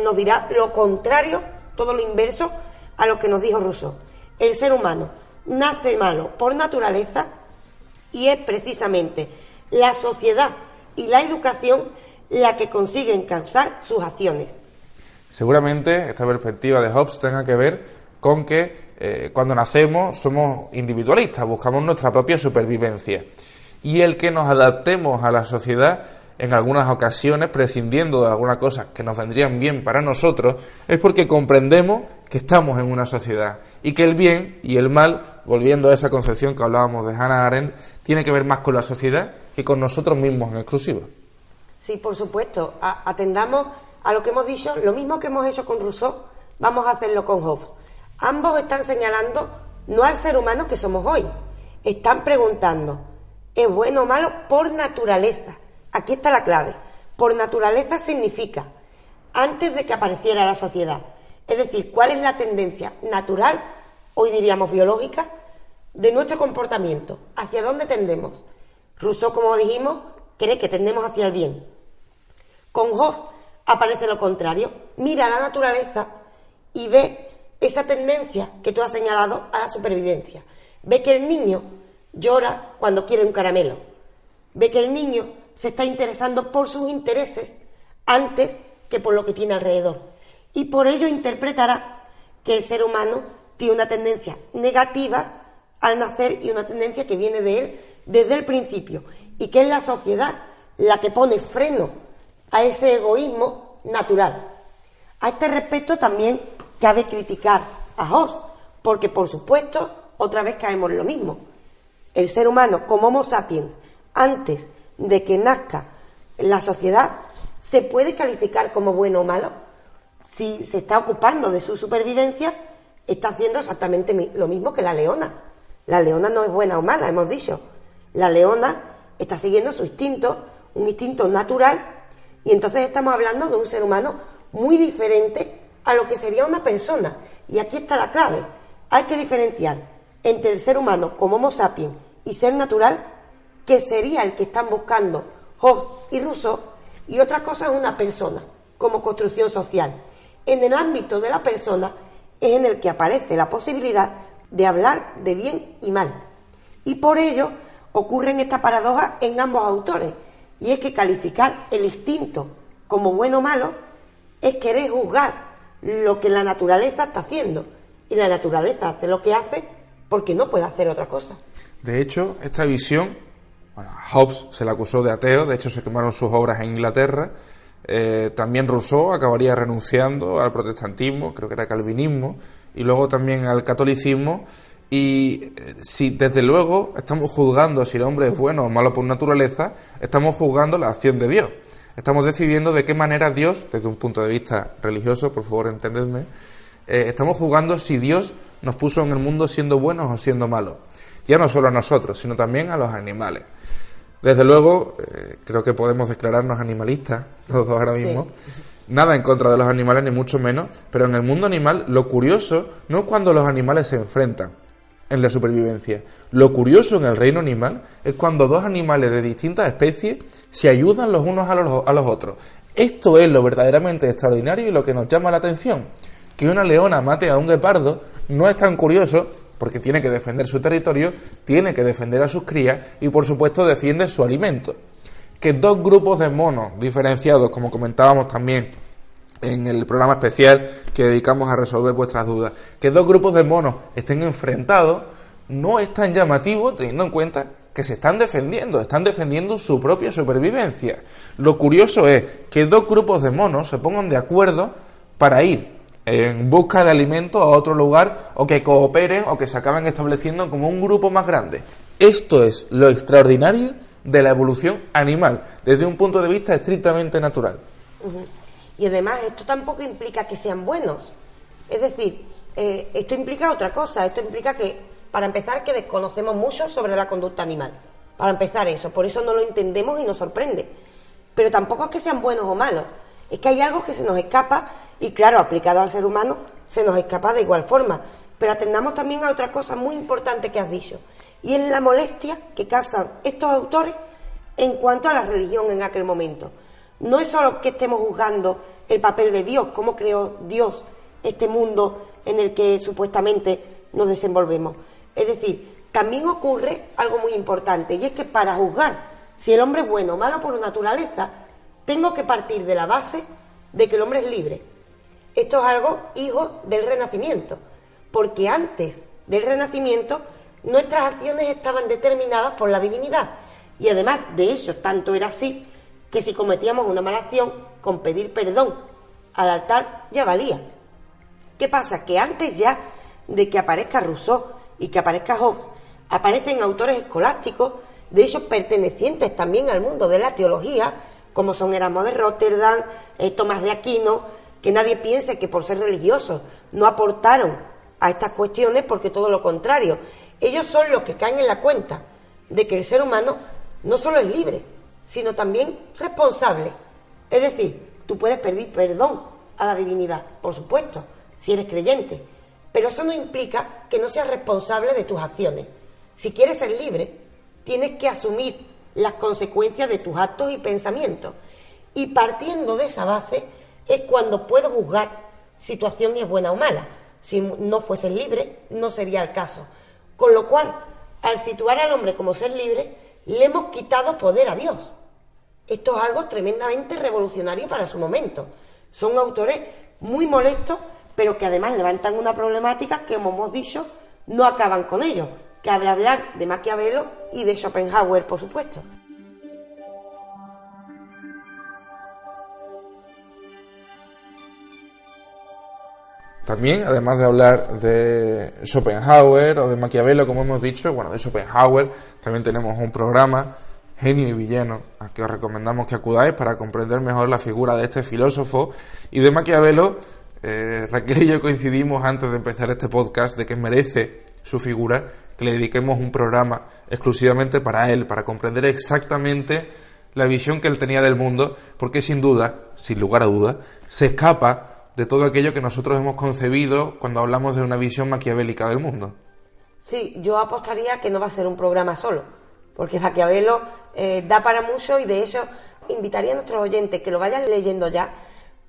nos dirá lo contrario, todo lo inverso a lo que nos dijo Rousseau. El ser humano nace malo por naturaleza y es precisamente la sociedad y la educación la que consiguen causar sus acciones. Seguramente esta perspectiva de Hobbes tenga que ver con que cuando nacemos somos individualistas, buscamos nuestra propia supervivencia, y el que nos adaptemos a la sociedad en algunas ocasiones, prescindiendo de algunas cosas que nos vendrían bien para nosotros, es porque comprendemos que estamos en una sociedad y que el bien y el mal, volviendo a esa concepción que hablábamos de Hannah Arendt, tiene que ver más con la sociedad que con nosotros mismos en exclusiva. Sí, por supuesto. Atendamos a lo que hemos dicho, lo mismo que hemos hecho con Rousseau, vamos a hacerlo con Hobbes. Ambos están señalando no al ser humano que somos hoy, están preguntando, ¿es bueno o malo por naturaleza? Aquí está la clave. Por naturaleza significa antes de que apareciera la sociedad. Es decir, ¿cuál es la tendencia natural, hoy diríamos biológica, de nuestro comportamiento? ¿Hacia dónde tendemos? Rousseau, como dijimos, cree que tendemos hacia el bien. Con Hobbes aparece lo contrario. Mira la naturaleza y ve esa tendencia que tú has señalado a la supervivencia. Ve que el niño llora cuando quiere un caramelo. Ve que el niño se está interesando por sus intereses antes que por lo que tiene alrededor. Y por ello interpretará que el ser humano tiene una tendencia negativa al nacer y una tendencia que viene de él desde el principio, y que es la sociedad la que pone freno a ese egoísmo natural. A este respecto también cabe criticar a Hobbes, porque por supuesto otra vez caemos en lo mismo. El ser humano como Homo sapiens, antes de que nazca la sociedad, ¿se puede calificar como bueno o malo? Si se está ocupando de su supervivencia, está haciendo exactamente lo mismo que la leona. La leona no es buena o mala, hemos dicho. La leona está siguiendo su instinto, un instinto natural, y entonces estamos hablando de un ser humano muy diferente a lo que sería una persona. Y aquí está la clave. Hay que diferenciar entre el ser humano como Homo sapiens y ser natural, que sería el que están buscando Hobbes y Rousseau, y otra cosa es una persona como construcción social. En el ámbito de la persona es en el que aparece la posibilidad de hablar de bien y mal, y por ello ocurren esta paradoja en ambos autores, y es que calificar el instinto como bueno o malo es querer juzgar lo que la naturaleza está haciendo, y la naturaleza hace lo que hace porque no puede hacer otra cosa. De hecho, esta visión, bueno, a Hobbes se le acusó de ateo, de hecho se quemaron sus obras en Inglaterra. También Rousseau acabaría renunciando al protestantismo, creo que era calvinismo, y luego también al catolicismo. Y si desde luego estamos juzgando si el hombre es bueno o malo por naturaleza, estamos juzgando la acción de Dios. Estamos decidiendo de qué manera Dios, desde un punto de vista religioso, por favor entendedme, estamos juzgando si Dios nos puso en el mundo siendo buenos o siendo malos. Ya no solo a nosotros, sino también a los animales. Desde luego, creo que podemos declararnos animalistas, los dos ahora mismo. Sí. Nada en contra de los animales, ni mucho menos, pero en el mundo animal lo curioso no es cuando los animales se enfrentan en la supervivencia. Lo curioso en el reino animal es cuando dos animales de distintas especies se ayudan los unos a los otros. Esto es lo verdaderamente extraordinario y lo que nos llama la atención. Que una leona mate a un guepardo no es tan curioso, porque tiene que defender su territorio, tiene que defender a sus crías y, por supuesto, defiende su alimento. Que dos grupos de monos diferenciados, como comentábamos también en el programa especial que dedicamos a resolver vuestras dudas, que dos grupos de monos estén enfrentados no es tan llamativo teniendo en cuenta que se están defendiendo su propia supervivencia. Lo curioso es que dos grupos de monos se pongan de acuerdo para ir en busca de alimento a otro lugar, o que cooperen o que se acaben estableciendo como un grupo más grande. Esto es lo extraordinario de la evolución animal, desde un punto de vista estrictamente natural. Y además esto tampoco implica que sean buenos. Es decir, esto implica otra cosa. Esto implica que, para empezar, que desconocemos mucho sobre la conducta animal. Para empezar eso, por eso no lo entendemos y nos sorprende. Pero tampoco es que sean buenos o malos. Es que hay algo que se nos escapa. Y claro, aplicado al ser humano, se nos escapa de igual forma. Pero atendamos también a otra cosa muy importante que has dicho, y es la molestia que causan estos autores en cuanto a la religión en aquel momento. No es solo que estemos juzgando el papel de Dios, cómo creó Dios este mundo en el que supuestamente nos desenvolvemos. Es decir, también ocurre algo muy importante, y es que para juzgar si el hombre es bueno o malo por naturaleza, tengo que partir de la base de que el hombre es libre. Esto es algo hijo del Renacimiento, porque antes del Renacimiento nuestras acciones estaban determinadas por la divinidad, y además de eso tanto era así que si cometíamos una mala acción, con pedir perdón al altar ya valía. ¿Qué pasa? Que antes ya de que aparezca Rousseau y que aparezca Hobbes, aparecen autores escolásticos, de ellos pertenecientes también al mundo de la teología, como son Erasmo de Róterdam, Tomás de Aquino, que nadie piense que por ser religiosos no aportaron a estas cuestiones, porque todo lo contrario. Ellos son los que caen en la cuenta de que el ser humano no solo es libre, sino también responsable. Es decir, tú puedes pedir perdón a la divinidad, por supuesto, si eres creyente, pero eso no implica que no seas responsable de tus acciones. Si quieres ser libre, tienes que asumir las consecuencias de tus actos y pensamientos, y partiendo de esa base es cuando puedo juzgar si tu acción es buena o mala. Si no fueses libre, no sería el caso. Con lo cual, al situar al hombre como ser libre, le hemos quitado poder a Dios. Esto es algo tremendamente revolucionario para su momento. Son autores muy molestos, pero que además levantan una problemática que, como hemos dicho, no acaban con ello. Cabe hablar de Maquiavelo y de Schopenhauer, por supuesto. También, además de hablar de Schopenhauer o de Maquiavelo, como hemos dicho, bueno, de Schopenhauer, también tenemos un programa, Genio y Villano, al que os recomendamos que acudáis para comprender mejor la figura de este filósofo. Y de Maquiavelo, Raquel y yo coincidimos antes de empezar este podcast de que merece su figura que le dediquemos un programa exclusivamente para él, para comprender exactamente la visión que él tenía del mundo, porque sin duda, sin lugar a dudas, se escapa de todo aquello que nosotros hemos concebido cuando hablamos de una visión maquiavélica del mundo. Sí, yo apostaría que no va a ser un programa solo, porque Maquiavelo da para mucho, y de hecho invitaría a nuestros oyentes que lo vayan leyendo ya,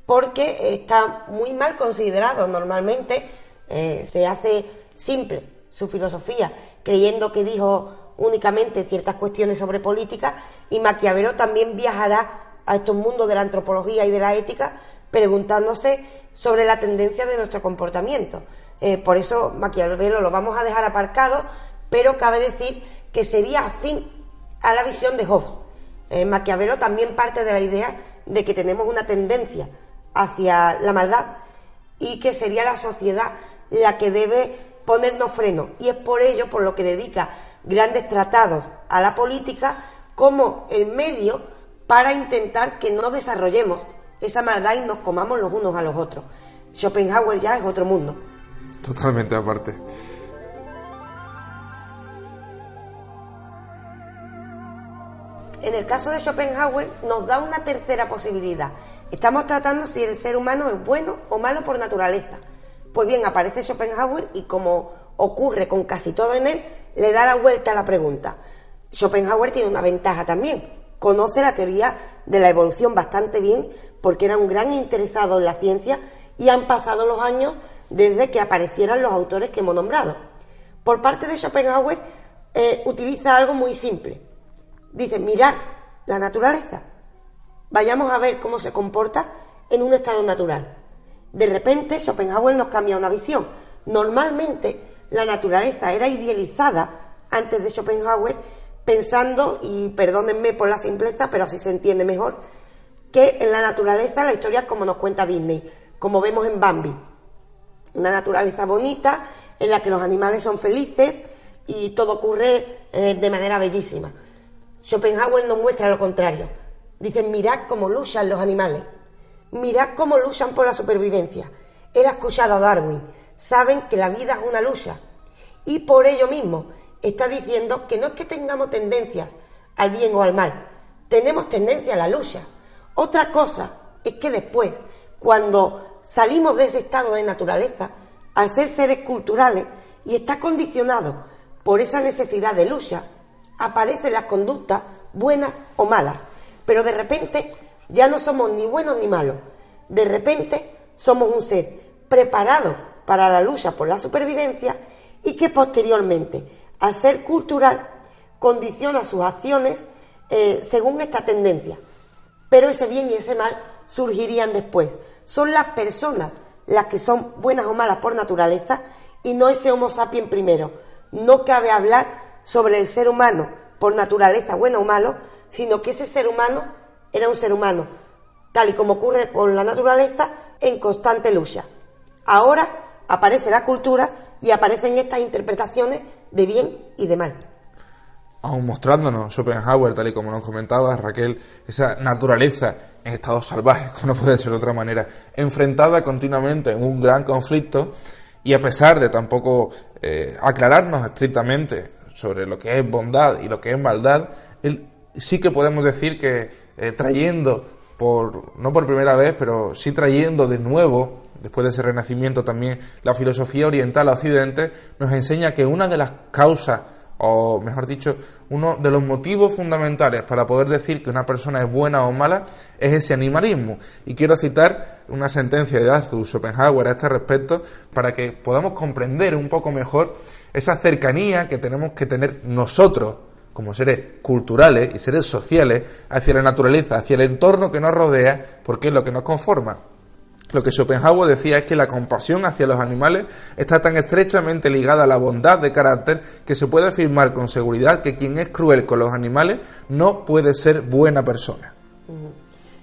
porque está muy mal considerado. Normalmente se hace simple su filosofía, creyendo que dijo únicamente ciertas cuestiones sobre política, y Maquiavelo también viajará a estos mundos de la antropología y de la ética, preguntándose sobre la tendencia de nuestro comportamiento. Por eso Maquiavelo lo vamos a dejar aparcado, pero cabe decir que sería afín a la visión de Hobbes. Maquiavelo también parte de la idea de que tenemos una tendencia hacia la maldad y que sería la sociedad la que debe ponernos freno, y es por ello por lo que dedica grandes tratados a la política como el medio para intentar que no desarrollemos esa maldad y nos comamos los unos a los otros. Schopenhauer ya es otro mundo. Totalmente aparte. En el caso de Schopenhauer nos da una tercera posibilidad. Estamos tratando si el ser humano es bueno o malo por naturaleza. Pues bien, aparece Schopenhauer y, como ocurre con casi todo en él, le da la vuelta a la pregunta. Schopenhauer tiene una ventaja también. Conoce la teoría de la evolución bastante bien porque era un gran interesado en la ciencia y han pasado los años desde que aparecieran los autores que hemos nombrado. Por parte de Schopenhauer utiliza algo muy simple. Dice, mirad la naturaleza. Vayamos a ver cómo se comporta en un estado natural. De repente, Schopenhauer nos cambia una visión. Normalmente, la naturaleza era idealizada antes de Schopenhauer, pensando, y perdónenme por la simpleza, pero así se entiende mejor, que en la naturaleza la historia es como nos cuenta Disney, como vemos en Bambi. Una naturaleza bonita, en la que los animales son felices y todo ocurre de manera bellísima. Schopenhauer nos muestra lo contrario. Dicen, mirad cómo luchan los animales, mirad cómo luchan por la supervivencia. Él ha escuchado a Darwin, saben que la vida es una lucha, y por ello mismo está diciendo que no es que tengamos tendencias al bien o al mal, tenemos tendencia a la lucha. Otra cosa es que después, cuando salimos de ese estado de naturaleza, al ser seres culturales y está condicionado por esa necesidad de lucha, aparecen las conductas buenas o malas, pero de repente ya no somos ni buenos ni malos. De repente somos un ser preparado para la lucha por la supervivencia y que posteriormente, al ser cultural, condiciona sus acciones según esta tendencia. Pero ese bien y ese mal surgirían después. Son las personas las que son buenas o malas por naturaleza y no ese Homo sapiens primero. No cabe hablar sobre el ser humano por naturaleza bueno o malo, sino que ese ser humano era un ser humano, tal y como ocurre con la naturaleza, en constante lucha. Ahora aparece la cultura y aparecen estas interpretaciones de bien y de mal. Aún mostrándonos Schopenhauer, tal y como nos comentaba Raquel, esa naturaleza en estado salvaje, como no puede ser de otra manera, enfrentada continuamente en un gran conflicto, y a pesar de tampoco aclararnos estrictamente sobre lo que es bondad y lo que es maldad, él sí que podemos decir que trayendo, no por primera vez, pero sí trayendo de nuevo, después de ese renacimiento también, la filosofía oriental a Occidente, nos enseña que una de las causas, o mejor dicho, uno de los motivos fundamentales para poder decir que una persona es buena o mala es ese animalismo. Y quiero citar una sentencia de Arthur Schopenhauer a este respecto para que podamos comprender un poco mejor esa cercanía que tenemos que tener nosotros como seres culturales y seres sociales hacia la naturaleza, hacia el entorno que nos rodea, porque es lo que nos conforma. Lo que Schopenhauer decía es que la compasión hacia los animales está tan estrechamente ligada a la bondad de carácter que se puede afirmar con seguridad que quien es cruel con los animales no puede ser buena persona.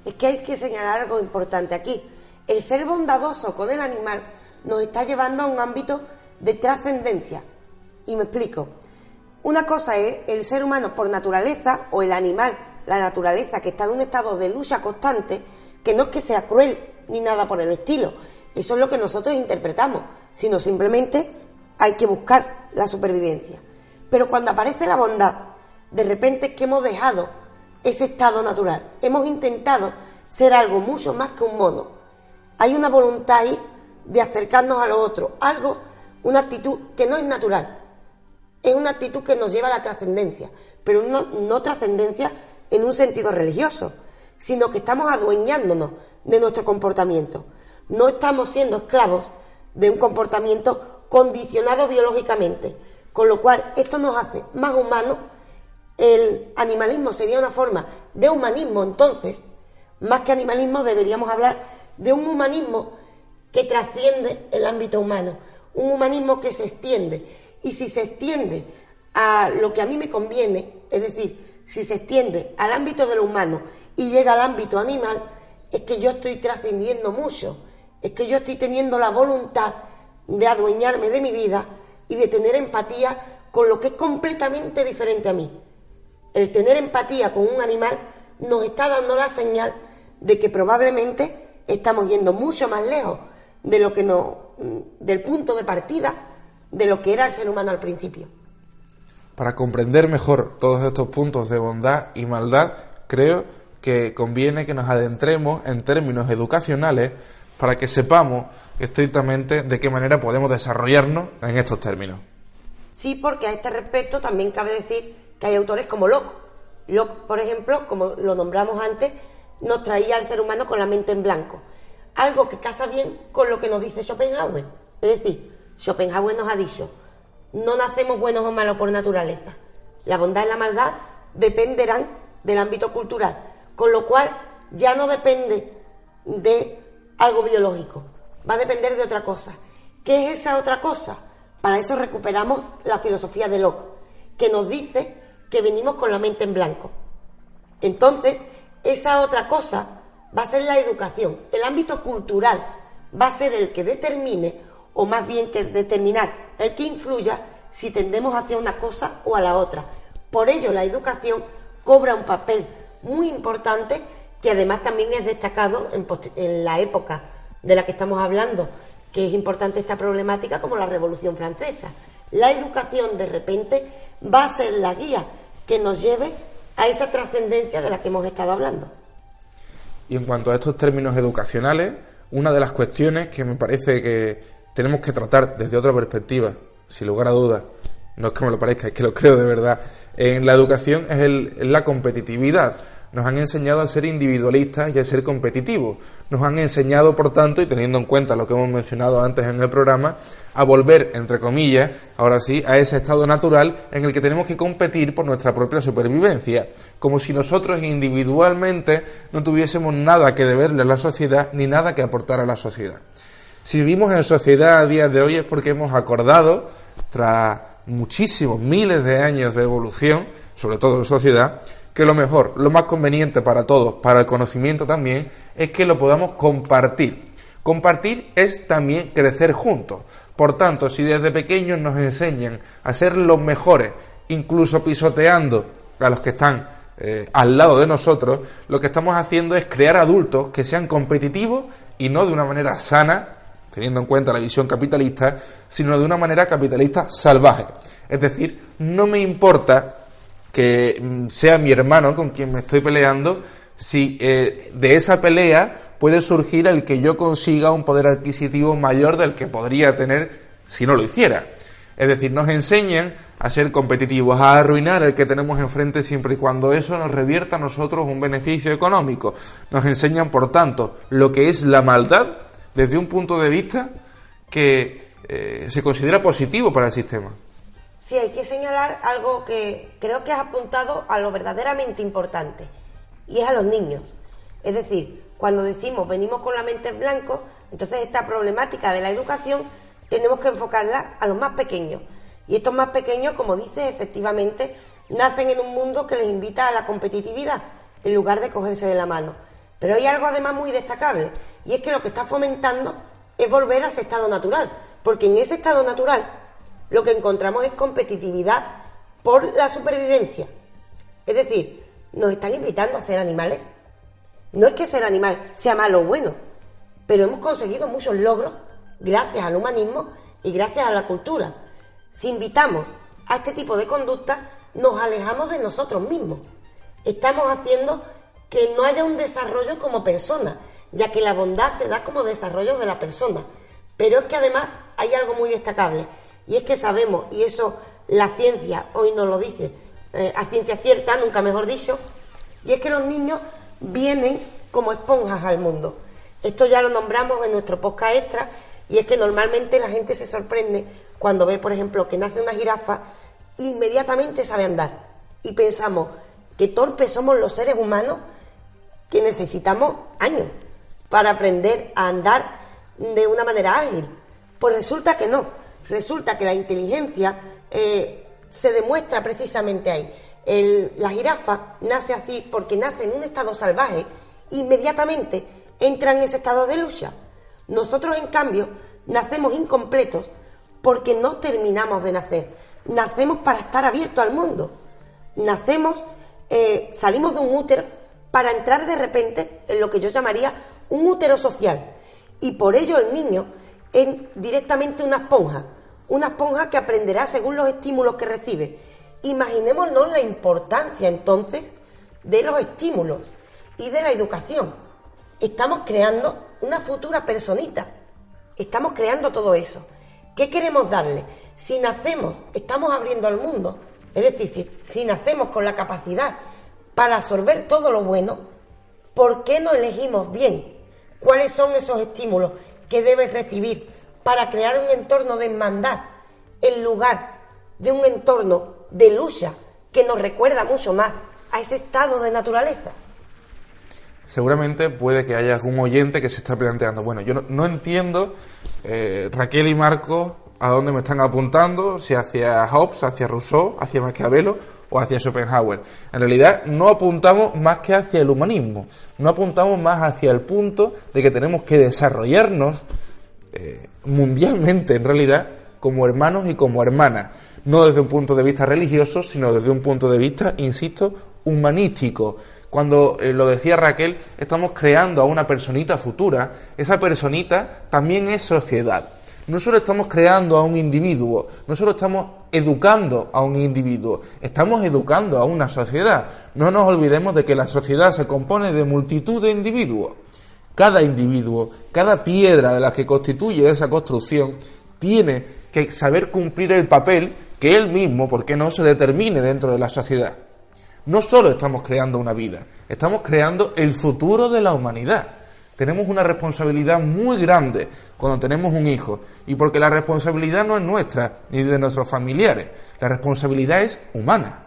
Es que hay que señalar algo importante aquí. El ser bondadoso con el animal nos está llevando a un ámbito de trascendencia. Y me explico. Una cosa es el ser humano por naturaleza, o el animal, la naturaleza, que está en un estado de lucha constante, que no es que sea cruel ni nada por el estilo. Eso es lo que nosotros interpretamos, sino simplemente hay que buscar la supervivencia. Pero cuando aparece la bondad, de repente es que hemos dejado ese estado natural. Hemos intentado ser algo mucho más que un mono. Hay una voluntad ahí de acercarnos a lo otro, algo, una actitud que no es natural. Es una actitud que nos lleva a la trascendencia, pero no trascendencia en un sentido religioso, sino que estamos adueñándonos de nuestro comportamiento. No estamos siendo esclavos de un comportamiento condicionado biológicamente, con lo cual esto nos hace más humanos. El animalismo sería una forma de humanismo, entonces, más que animalismo deberíamos hablar de un humanismo que trasciende el ámbito humano, un humanismo que se extiende. Y si se extiende a lo que a mí me conviene, es decir, si se extiende al ámbito de lo humano y llega al ámbito animal, es que yo estoy trascendiendo mucho, es que yo estoy teniendo la voluntad de adueñarme de mi vida y de tener empatía con lo que es completamente diferente a mí. El tener empatía con un animal nos está dando la señal de que probablemente estamos yendo mucho más lejos de lo que del punto de partida de lo que era el ser humano al principio. Para comprender mejor todos estos puntos de bondad y maldad, creo que conviene que nos adentremos en términos educacionales para que sepamos estrictamente de qué manera podemos desarrollarnos en estos términos. Sí, porque a este respecto también cabe decir que hay autores como Locke. Locke, por ejemplo, como lo nombramos antes, nos traía al ser humano con la mente en blanco. Algo que casa bien con lo que nos dice Schopenhauer. Es decir, Schopenhauer nos ha dicho, no nacemos buenos o malos por naturaleza. La bondad y la maldad dependerán del ámbito cultural, con lo cual ya no depende de algo biológico, va a depender de otra cosa. ¿Qué es esa otra cosa? Para eso recuperamos la filosofía de Locke, que nos dice que venimos con la mente en blanco. Entonces, esa otra cosa va a ser la educación. El ámbito cultural va a ser el que determine, o más bien que determinar, el que influya si tendemos hacia una cosa o a la otra. Por ello, la educación cobra un papel muy importante, que además también es destacado en la época de la que estamos hablando, que es importante esta problemática, como la Revolución Francesa. La educación, de repente, va a ser la guía que nos lleve a esa trascendencia de la que hemos estado hablando. Y en cuanto a estos términos educacionales, una de las cuestiones que me parece que tenemos que tratar desde otra perspectiva, sin lugar a dudas, no es que me lo parezca, es que lo creo de verdad, en la educación es la competitividad. Nos han enseñado a ser individualistas y a ser competitivos. Nos han enseñado, por tanto, y teniendo en cuenta lo que hemos mencionado antes en el programa, a volver, entre comillas, ahora sí, a ese estado natural en el que tenemos que competir por nuestra propia supervivencia, como si nosotros individualmente no tuviésemos nada que deberle a la sociedad ni nada que aportar a la sociedad. Si vivimos en sociedad a día de hoy es porque hemos acordado, tras muchísimos miles de años de evolución, sobre todo en sociedad, que lo mejor, lo más conveniente para todos, para el conocimiento también, es que lo podamos compartir. Compartir es también crecer juntos. Por tanto, si desde pequeños nos enseñan a ser los mejores, incluso pisoteando a los que están al lado de nosotros, lo que estamos haciendo es crear adultos que sean competitivos y no de una manera sana, teniendo en cuenta la visión capitalista, sino de una manera capitalista salvaje. Es decir, no me importa que sea mi hermano con quien me estoy peleando, si de esa pelea puede surgir el que yo consiga un poder adquisitivo mayor del que podría tener si no lo hiciera. Es decir, nos enseñan a ser competitivos, a arruinar el que tenemos enfrente siempre y cuando eso nos revierta a nosotros un beneficio económico. Nos enseñan, por tanto, lo que es la maldad desde un punto de vista que se considera positivo para el sistema. Sí, hay que señalar algo que creo que has apuntado a lo verdaderamente importante, y es a los niños. Es decir, cuando decimos venimos con la mente en blanco, entonces esta problemática de la educación tenemos que enfocarla a los más pequeños. Y estos más pequeños, como dices, efectivamente, nacen en un mundo que les invita a la competitividad, en lugar de cogerse de la mano. Pero hay algo además muy destacable, y es que lo que está fomentando es volver a ese estado natural, porque en ese estado natural lo que encontramos es competitividad por la supervivencia. Es decir, nos están invitando a ser animales. No es que ser animal sea malo o bueno, pero hemos conseguido muchos logros gracias al humanismo y gracias a la cultura. Si invitamos a este tipo de conducta, nos alejamos de nosotros mismos. Estamos haciendo que no haya un desarrollo como persona, ya que la bondad se da como desarrollo de la persona. Pero es que además hay algo muy destacable, y es que sabemos, y eso la ciencia hoy nos lo dice, a ciencia cierta, nunca mejor dicho, y es que los niños vienen como esponjas al mundo. Esto ya lo nombramos en nuestro podcast extra, y es que normalmente la gente se sorprende cuando ve, por ejemplo, que nace una jirafa, inmediatamente sabe andar. Y pensamos, qué torpes somos los seres humanos, que necesitamos años para aprender a andar de una manera ágil. Pues resulta que no. Resulta que la inteligencia se demuestra precisamente ahí. La jirafa nace así porque nace en un estado salvaje, inmediatamente entra en ese estado de lucha. Nosotros, en cambio, nacemos incompletos porque no terminamos de nacer. Nacemos para estar abiertos al mundo. Salimos de un útero para entrar de repente en lo que yo llamaría un útero social. Y por ello el niño es directamente una esponja que aprenderá según los estímulos que recibe. Imaginémonos la importancia entonces de los estímulos y de la educación. Estamos creando una futura personita. Estamos creando todo eso. ¿Qué queremos darle? Si nacemos, estamos abriendo al mundo. Es decir, si nacemos con la capacidad para absorber todo lo bueno, ¿por qué no elegimos bien cuáles son esos estímulos que debes recibir para crear un entorno de hermandad en lugar de un entorno de lucha que nos recuerda mucho más a ese estado de naturaleza? Seguramente puede que haya algún oyente que se está planteando, bueno, yo no entiendo, Raquel y Marco, a dónde me están apuntando, si hacia Hobbes, hacia Rousseau, hacia Maquiavelo o hacia Schopenhauer. En realidad no apuntamos más que hacia el humanismo, no apuntamos más hacia el punto de que tenemos que desarrollarnos mundialmente, en realidad, como hermanos y como hermanas, no desde un punto de vista religioso, sino desde un punto de vista, insisto, humanístico. Cuando lo decía Raquel, estamos creando a una personita futura. Esa personita también es sociedad. No solo estamos creando a un individuo, no solo estamos educando a un individuo, estamos educando a una sociedad. No nos olvidemos de que la sociedad se compone de multitud de individuos. Cada individuo, cada piedra de la que constituye esa construcción, tiene que saber cumplir el papel que él mismo, ¿por qué no?, se determine dentro de la sociedad. No solo estamos creando una vida, estamos creando el futuro de la humanidad. Tenemos una responsabilidad muy grande cuando tenemos un hijo, y porque la responsabilidad no es nuestra ni de nuestros familiares, la responsabilidad es humana.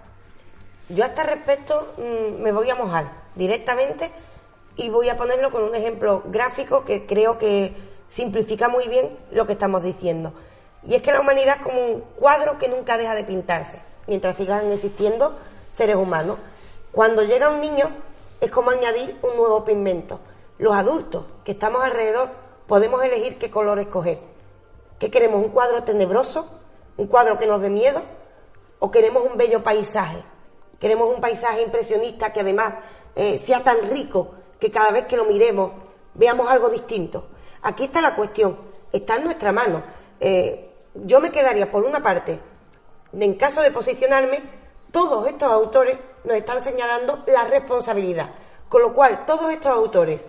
Yo a este respecto me voy a mojar directamente y voy a ponerlo con un ejemplo gráfico que creo que simplifica muy bien lo que estamos diciendo. Y es que la humanidad es como un cuadro que nunca deja de pintarse, mientras sigan existiendo seres humanos. Cuando llega un niño es como añadir un nuevo pigmento. Los adultos que estamos alrededor podemos elegir qué color escoger. ¿Qué queremos? ¿Un cuadro tenebroso? ¿Un cuadro que nos dé miedo? ¿O queremos un bello paisaje? ¿Queremos un paisaje impresionista que además sea tan rico que cada vez que lo miremos veamos algo distinto? Aquí está la cuestión, está en nuestra mano. Yo me quedaría, por una parte, en caso de posicionarme, todos estos autores nos están señalando la responsabilidad, con lo cual todos estos autores,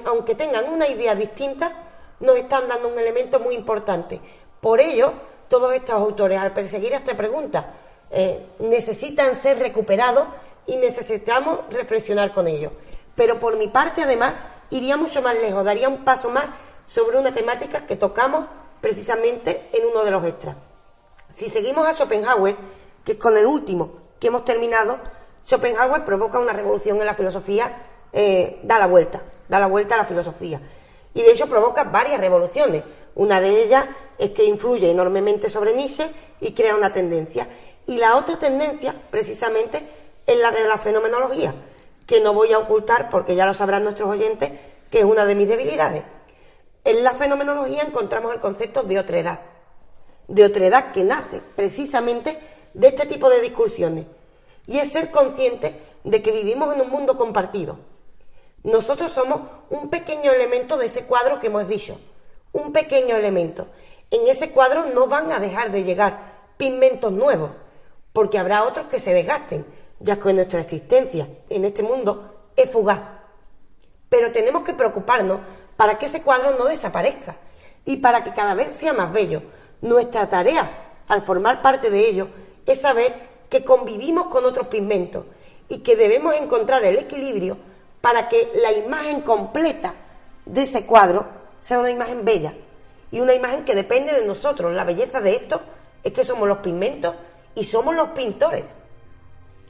aunque tengan una idea distinta, nos están dando un elemento muy importante. Por ello, todos estos autores, al perseguir esta pregunta, necesitan ser recuperados y necesitamos reflexionar con ellos. Pero por mi parte, además, iría mucho más lejos, daría un paso más sobre una temática que tocamos precisamente en uno de los extras. Si seguimos a Schopenhauer, que es con el último que hemos terminado, Schopenhauer provoca una revolución en la filosofía, da la vuelta a la filosofía. Y de hecho provoca varias revoluciones. Una de ellas es que influye enormemente sobre Nietzsche y crea una tendencia. Y la otra tendencia, precisamente, es la de la fenomenología, que no voy a ocultar porque ya lo sabrán nuestros oyentes, que es una de mis debilidades. En la fenomenología encontramos el concepto de otredad. De otredad que nace precisamente de este tipo de discusiones. Y es ser consciente de que vivimos en un mundo compartido. Nosotros somos un pequeño elemento de ese cuadro que hemos dicho. Un pequeño elemento. En ese cuadro no van a dejar de llegar pigmentos nuevos, porque habrá otros que se desgasten, ya que nuestra existencia en este mundo es fugaz. Pero tenemos que preocuparnos para que ese cuadro no desaparezca y para que cada vez sea más bello. Nuestra tarea, al formar parte de ello, es saber que convivimos con otros pigmentos y que debemos encontrar el equilibrio para que la imagen completa de ese cuadro sea una imagen bella y una imagen que depende de nosotros. La belleza de esto es que somos los pigmentos y somos los pintores.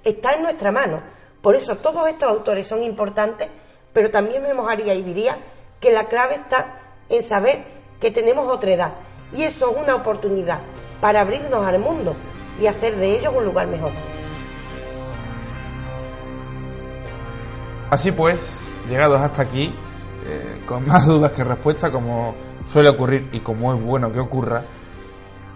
Está en nuestra mano. Por eso todos estos autores son importantes, pero también me mojaría y diría que la clave está en saber que tenemos otredad Y eso es una oportunidad para abrirnos al mundo y hacer de ellos un lugar mejor. Así pues, llegados hasta aquí, con más dudas que respuestas, como suele ocurrir y como es bueno que ocurra,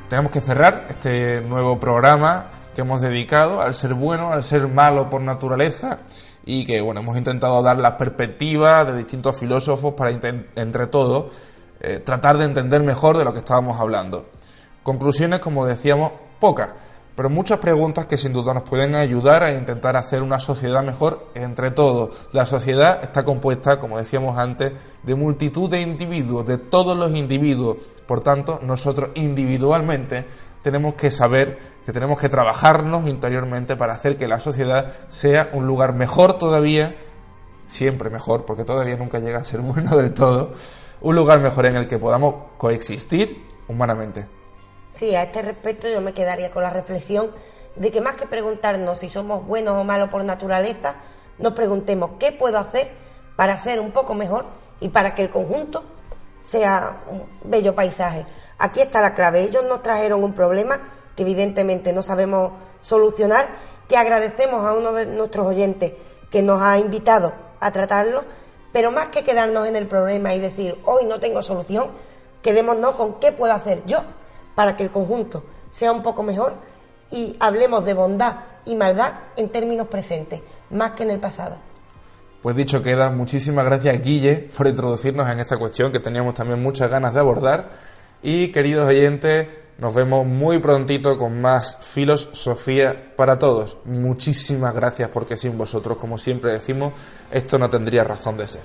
tenemos que cerrar este nuevo programa que hemos dedicado al ser bueno, al ser malo por naturaleza, y que bueno, hemos intentado dar las perspectivas de distintos filósofos para entre todos tratar de entender mejor de lo que estábamos hablando. Conclusiones, como decíamos, pocas, pero muchas preguntas que sin duda nos pueden ayudar a intentar hacer una sociedad mejor entre todos. La sociedad está compuesta, como decíamos antes, de multitud de individuos, de todos los individuos. Por tanto, nosotros individualmente tenemos que saber que tenemos que trabajarnos interiormente para hacer que la sociedad sea un lugar mejor todavía, siempre mejor, porque todavía nunca llega a ser bueno del todo, un lugar mejor en el que podamos coexistir humanamente. Sí, a este respecto yo me quedaría con la reflexión de que más que preguntarnos si somos buenos o malos por naturaleza, nos preguntemos qué puedo hacer para ser un poco mejor y para que el conjunto sea un bello paisaje. Aquí está la clave. Ellos nos trajeron un problema que evidentemente no sabemos solucionar, que agradecemos a uno de nuestros oyentes que nos ha invitado a tratarlo, pero más que quedarnos en el problema y decir hoy no tengo solución, quedémonos con qué puedo hacer yo para que el conjunto sea un poco mejor y hablemos de bondad y maldad en términos presentes, más que en el pasado. Pues dicho queda, muchísimas gracias Guille por introducirnos en esta cuestión que teníamos también muchas ganas de abordar, y queridos oyentes, nos vemos muy prontito con más filosofía para todos. Muchísimas gracias porque sin vosotros, como siempre decimos, esto no tendría razón de ser.